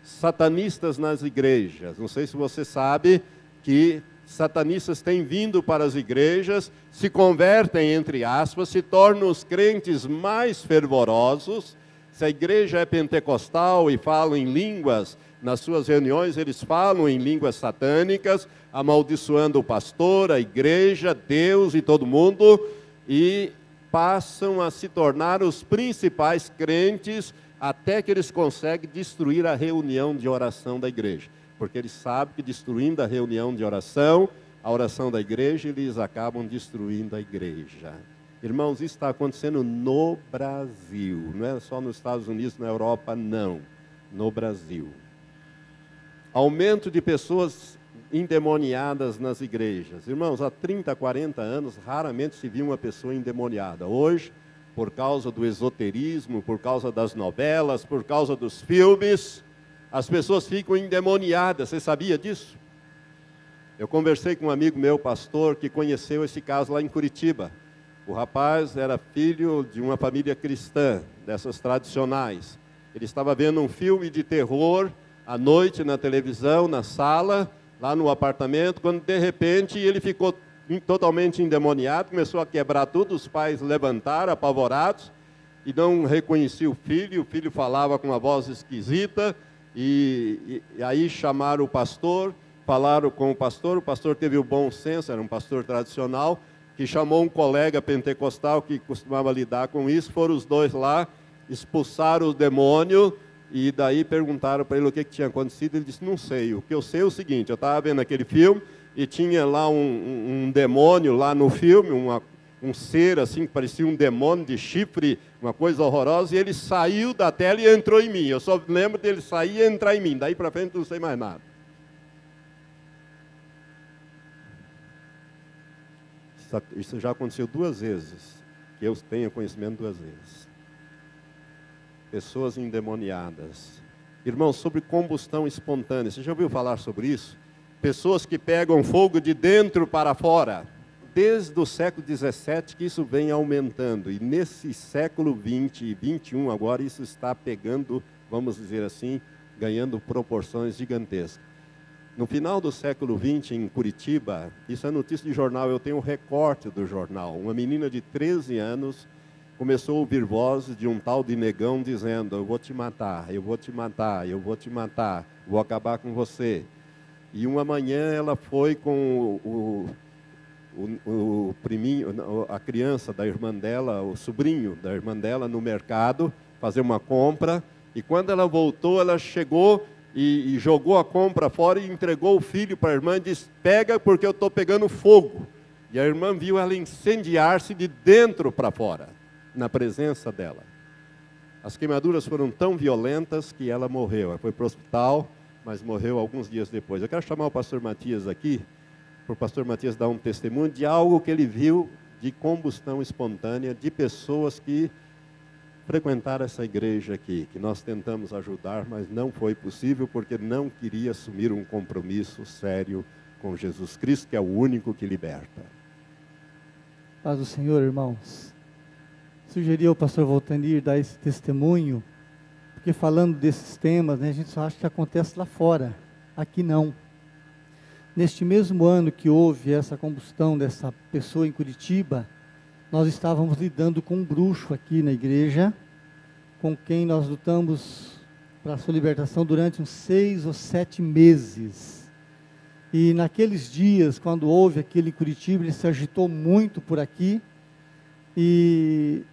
Satanistas nas igrejas. Não sei se você sabe que satanistas têm vindo para as igrejas, se convertem, entre aspas, se tornam os crentes mais fervorosos. Se a igreja é pentecostal e falam em línguas, nas suas reuniões eles falam em línguas satânicas, amaldiçoando o pastor, a igreja, Deus e todo mundo, e passam a se tornar os principais crentes, até que eles conseguem destruir a reunião de oração da igreja. Porque eles sabem que destruindo a reunião de oração, a oração da igreja, eles acabam destruindo a igreja. Irmãos, isso está acontecendo no Brasil, não é só nos Estados Unidos, na Europa, não. No Brasil. Aumento de pessoas endemoniadas nas igrejas. Irmãos, há 30, 40 anos, raramente se viu uma pessoa endemoniada. Hoje, por causa do esoterismo, por causa das novelas, por causa dos filmes, as pessoas ficam endemoniadas. Você sabia disso? Eu conversei com um amigo meu, pastor, que conheceu esse caso lá em Curitiba. O rapaz era filho de uma família cristã, dessas tradicionais. Ele estava vendo um filme de terror à noite na televisão, na sala, lá no apartamento, quando de repente ele ficou totalmente endemoniado, começou a quebrar tudo, os pais levantaram, apavorados, e não reconhecia o filho falava com uma voz esquisita, e aí chamaram o pastor, falaram com o pastor teve o bom senso, era um pastor tradicional, que chamou um colega pentecostal que costumava lidar com isso, foram os dois lá, expulsaram o demônio, e daí perguntaram para ele o que tinha acontecido. Ele disse, não sei, o que eu sei é o seguinte, eu estava vendo aquele filme, e tinha lá um demônio lá no filme, um ser assim, que parecia um demônio de chifre, uma coisa horrorosa, e ele saiu da tela e entrou em mim. Eu só lembro dele sair e entrar em mim, daí para frente não sei mais nada. Isso já aconteceu 2 vezes, que eu tenho conhecimento 2 vezes. Pessoas endemoniadas. Irmãos, sobre combustão espontânea, você já ouviu falar sobre isso? Pessoas que pegam fogo de dentro para fora. desde o século XVII que isso vem aumentando. E nesse século XX e XXI agora isso está pegando, vamos dizer assim, ganhando proporções gigantescas. No final do século XX, em Curitiba, isso é notícia de jornal, eu tenho um recorte do jornal. Uma menina de 13 anos começou a ouvir vozes de um tal de negão dizendo: eu vou te matar, eu vou te matar, eu vou te matar, vou acabar com você. E uma manhã ela foi com o priminho, a criança da irmã dela, o sobrinho da irmã dela, no mercado, fazer uma compra. E quando ela voltou, ela chegou e jogou a compra fora e entregou o filho para a irmã e disse: pega porque eu estou pegando fogo. E a irmã viu ela incendiar-se de dentro para fora, na presença dela. As queimaduras foram tão violentas que ela morreu. Ela foi para o hospital, mas morreu alguns dias depois. Eu quero chamar o pastor Matias aqui, para o pastor Matias dar um testemunho de algo que ele viu de combustão espontânea, de pessoas que frequentaram essa igreja aqui, que nós tentamos ajudar, mas não foi possível, porque não queria assumir um compromisso sério com Jesus Cristo, que é o único que liberta. Paz do Senhor, irmãos. Sugeri ao pastor Voltanir dar esse testemunho, porque falando desses temas, né, a gente só acha que acontece lá fora, aqui não. Neste mesmo ano que houve essa combustão dessa pessoa em Curitiba, nós estávamos lidando com um bruxo aqui na igreja, com quem nós lutamos para a sua libertação durante uns 6 ou 7 meses. E naqueles dias, quando houve aquele em Curitiba, ele se agitou muito por aqui, e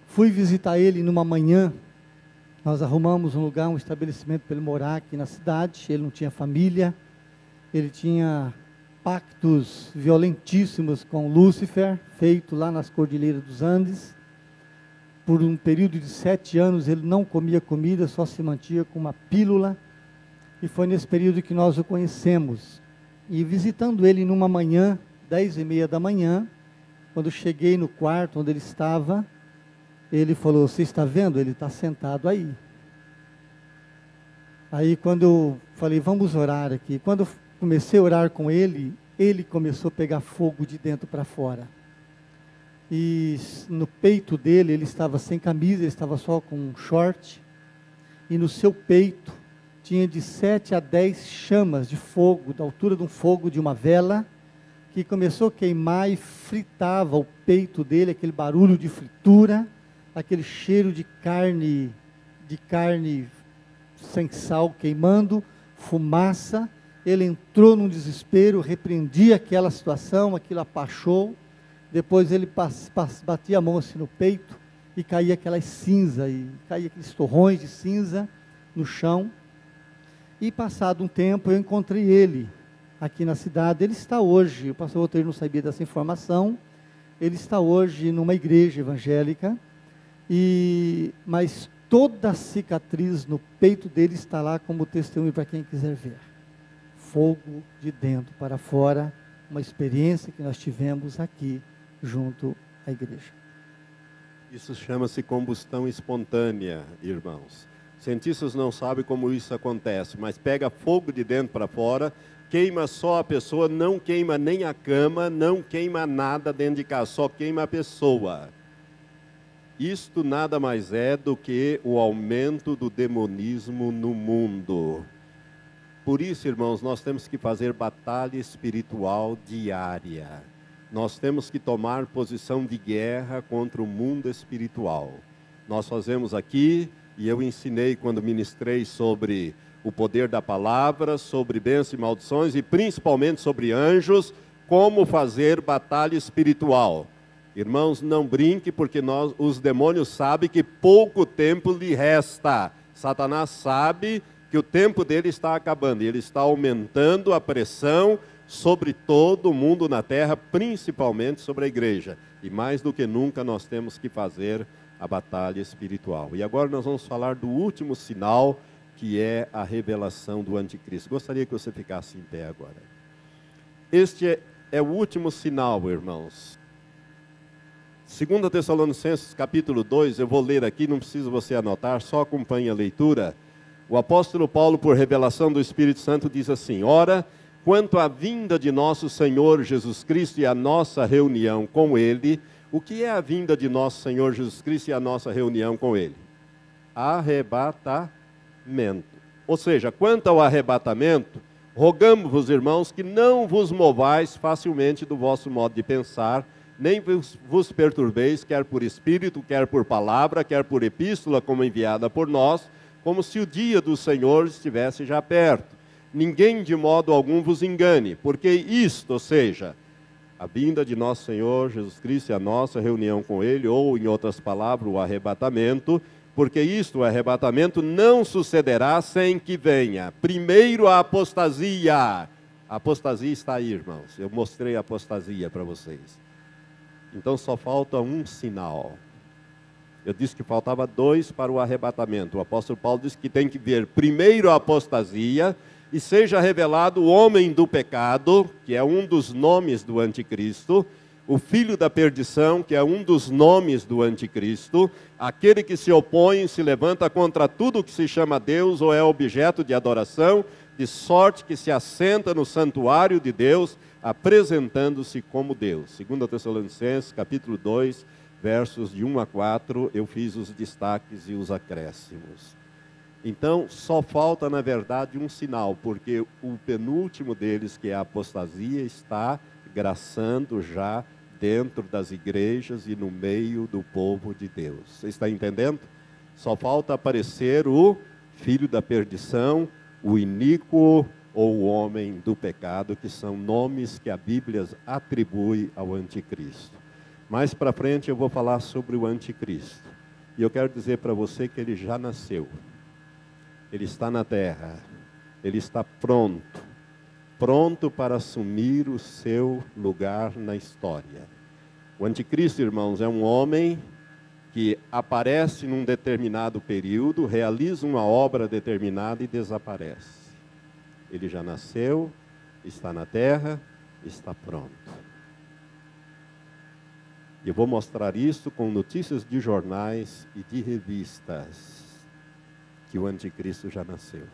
fui visitar ele numa manhã. Nós arrumamos um lugar, um estabelecimento para ele morar aqui na cidade. Ele não tinha família, ele tinha pactos violentíssimos com Lúcifer, feito lá nas Cordilheiras dos Andes. Por um período de 7 anos ele não comia comida, só se mantinha com uma pílula. E foi nesse período que nós o conhecemos. E visitando ele numa manhã, 10h30 da manhã, quando cheguei no quarto onde ele estava, ele falou: você está vendo? Ele está sentado aí. Aí quando eu falei: vamos orar aqui. Quando eu comecei a orar com ele, ele começou a pegar fogo de dentro para fora. E no peito dele, ele estava sem camisa, ele estava só com um short. E no seu peito tinha de 7 a 10 chamas de fogo, da altura de um fogo de uma vela, que começou a queimar e fritava o peito dele, aquele barulho de fritura, aquele cheiro de carne sem sal queimando, fumaça. Ele entrou num desespero, repreendia aquela situação, aquilo apachou. Depois ele batia a mão assim no peito e caía aquelas cinzas, e caía aqueles torrões de cinza no chão. E passado um tempo eu encontrei ele aqui na cidade. Ele está hoje, o pastor Walter não sabia dessa informação, ele está hoje numa igreja evangélica, mas toda a cicatriz no peito dele está lá como testemunho para quem quiser ver. Fogo de dentro para fora, uma experiência que nós tivemos aqui junto à igreja. Isso chama-se combustão espontânea, irmãos. Cientistas não sabem como isso acontece, mas pega fogo de dentro para fora, queima só a pessoa, não queima nem a cama, não queima nada dentro de casa, só queima a pessoa. Isto nada mais é do que o aumento do demonismo no mundo. Por isso, irmãos, nós temos que fazer batalha espiritual diária. Nós temos que tomar posição de guerra contra o mundo espiritual. Nós fazemos aqui, e eu ensinei quando ministrei sobre o poder da palavra, sobre bênçãos e maldições, e principalmente sobre anjos, como fazer batalha espiritual. Irmãos, não brinque, porque os demônios sabem que pouco tempo lhe resta. Satanás sabe que o tempo dele está acabando, e ele está aumentando a pressão sobre todo o mundo na terra, principalmente sobre a igreja. E mais do que nunca nós temos que fazer a batalha espiritual. E agora nós vamos falar do último sinal, que é a revelação do anticristo. Gostaria que você ficasse em pé agora. Este é o último sinal, irmãos. 2 Tessalonicenses capítulo 2, eu vou ler aqui, não precisa você anotar, só acompanhe a leitura. O apóstolo Paulo, por revelação do Espírito Santo, diz assim: ora, quanto à vinda de nosso Senhor Jesus Cristo e a nossa reunião com Ele. O que é a vinda de nosso Senhor Jesus Cristo e a nossa reunião com Ele? Arrebatamento. Ou seja, quanto ao arrebatamento, rogamos-vos, irmãos, que não vos movais facilmente do vosso modo de pensar, nem vos perturbeis, quer por espírito, quer por palavra, quer por epístola, como enviada por nós, como se o dia do Senhor estivesse já perto. Ninguém de modo algum vos engane, porque isto, ou seja, a vinda de nosso Senhor Jesus Cristo e a nossa reunião com Ele, ou em outras palavras, o arrebatamento, porque isto, o arrebatamento, não sucederá sem que venha primeiro a apostasia. A apostasia está aí, irmãos. Eu mostrei a apostasia para vocês. Então só falta um sinal. Eu disse que faltava 2 para o arrebatamento. O apóstolo Paulo disse que tem que vir primeiro a apostasia e seja revelado o homem do pecado, que é um dos nomes do anticristo, o filho da perdição, que é um dos nomes do anticristo, aquele que se opõe e se levanta contra tudo que se chama Deus ou é objeto de adoração, de sorte que se assenta no santuário de Deus, apresentando-se como Deus. 2 Tessalonicenses, capítulo 2, versos de 1 a 4, eu fiz os destaques e os acréscimos. Então, só falta, na verdade, um sinal, porque o penúltimo deles, que é a apostasia, está graçando já dentro das igrejas e no meio do povo de Deus. Você está entendendo? Só falta aparecer o filho da perdição, o iníquo ou o homem do pecado, que são nomes que a Bíblia atribui ao anticristo. Mais para frente eu vou falar sobre o anticristo. E eu quero dizer para você que ele já nasceu. Ele está na terra. Ele está pronto para assumir o seu lugar na história. O anticristo, irmãos, é um homem que aparece num determinado período, realiza uma obra determinada e desaparece. Ele já nasceu, está na terra, está pronto. Eu vou mostrar isso com notícias de jornais e de revistas, que o anticristo já nasceu.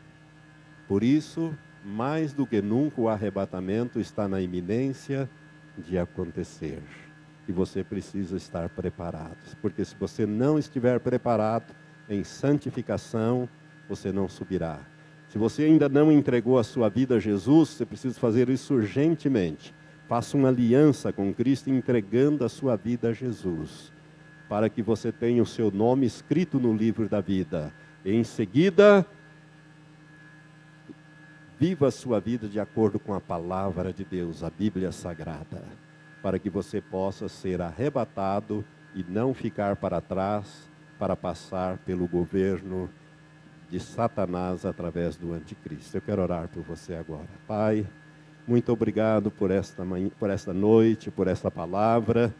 Por isso, mais do que nunca, o arrebatamento está na iminência de acontecer. E você precisa estar preparado. Porque se você não estiver preparado em santificação, você não subirá. Se você ainda não entregou a sua vida a Jesus, você precisa fazer isso urgentemente. Faça uma aliança com Cristo, entregando a sua vida a Jesus, para que você tenha o seu nome escrito no livro da vida. E em seguida, viva a sua vida de acordo com a palavra de Deus, a Bíblia Sagrada, para que você possa ser arrebatado e não ficar para trás, para passar pelo governo de Satanás através do anticristo. Eu quero orar por você agora. Pai, muito obrigado por esta noite, por esta palavra.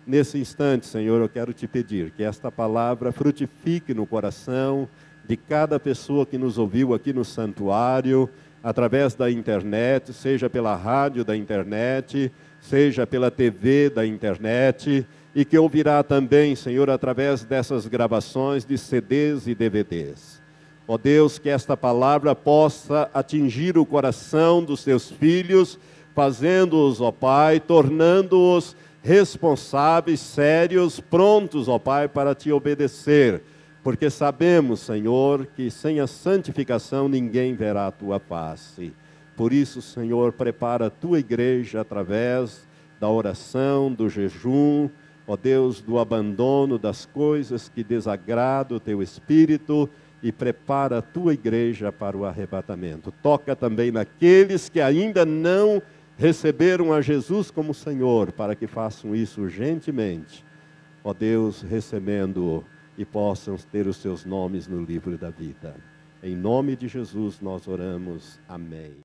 Nesse instante, Senhor, eu quero te pedir que esta palavra frutifique no coração de cada pessoa que nos ouviu aqui no santuário, através da internet, seja pela rádio da internet, seja pela TV da internet, e que ouvirá também, Senhor, através dessas gravações de CDs e DVDs. Ó Deus, que esta palavra possa atingir o coração dos teus filhos, fazendo-os, ó Pai, tornando-os responsáveis, sérios, prontos, ó Pai, para te obedecer. Porque sabemos, Senhor, que sem a santificação ninguém verá a tua face. Por isso, Senhor, prepara a tua igreja através da oração, do jejum, ó Deus, do abandono das coisas que desagradam o teu espírito, e prepara a tua igreja para o arrebatamento. Toca também naqueles que ainda não receberam a Jesus como Senhor, para que façam isso urgentemente, ó Deus, recebendo-o, e possam ter os seus nomes no livro da vida. Em nome de Jesus nós oramos. Amém.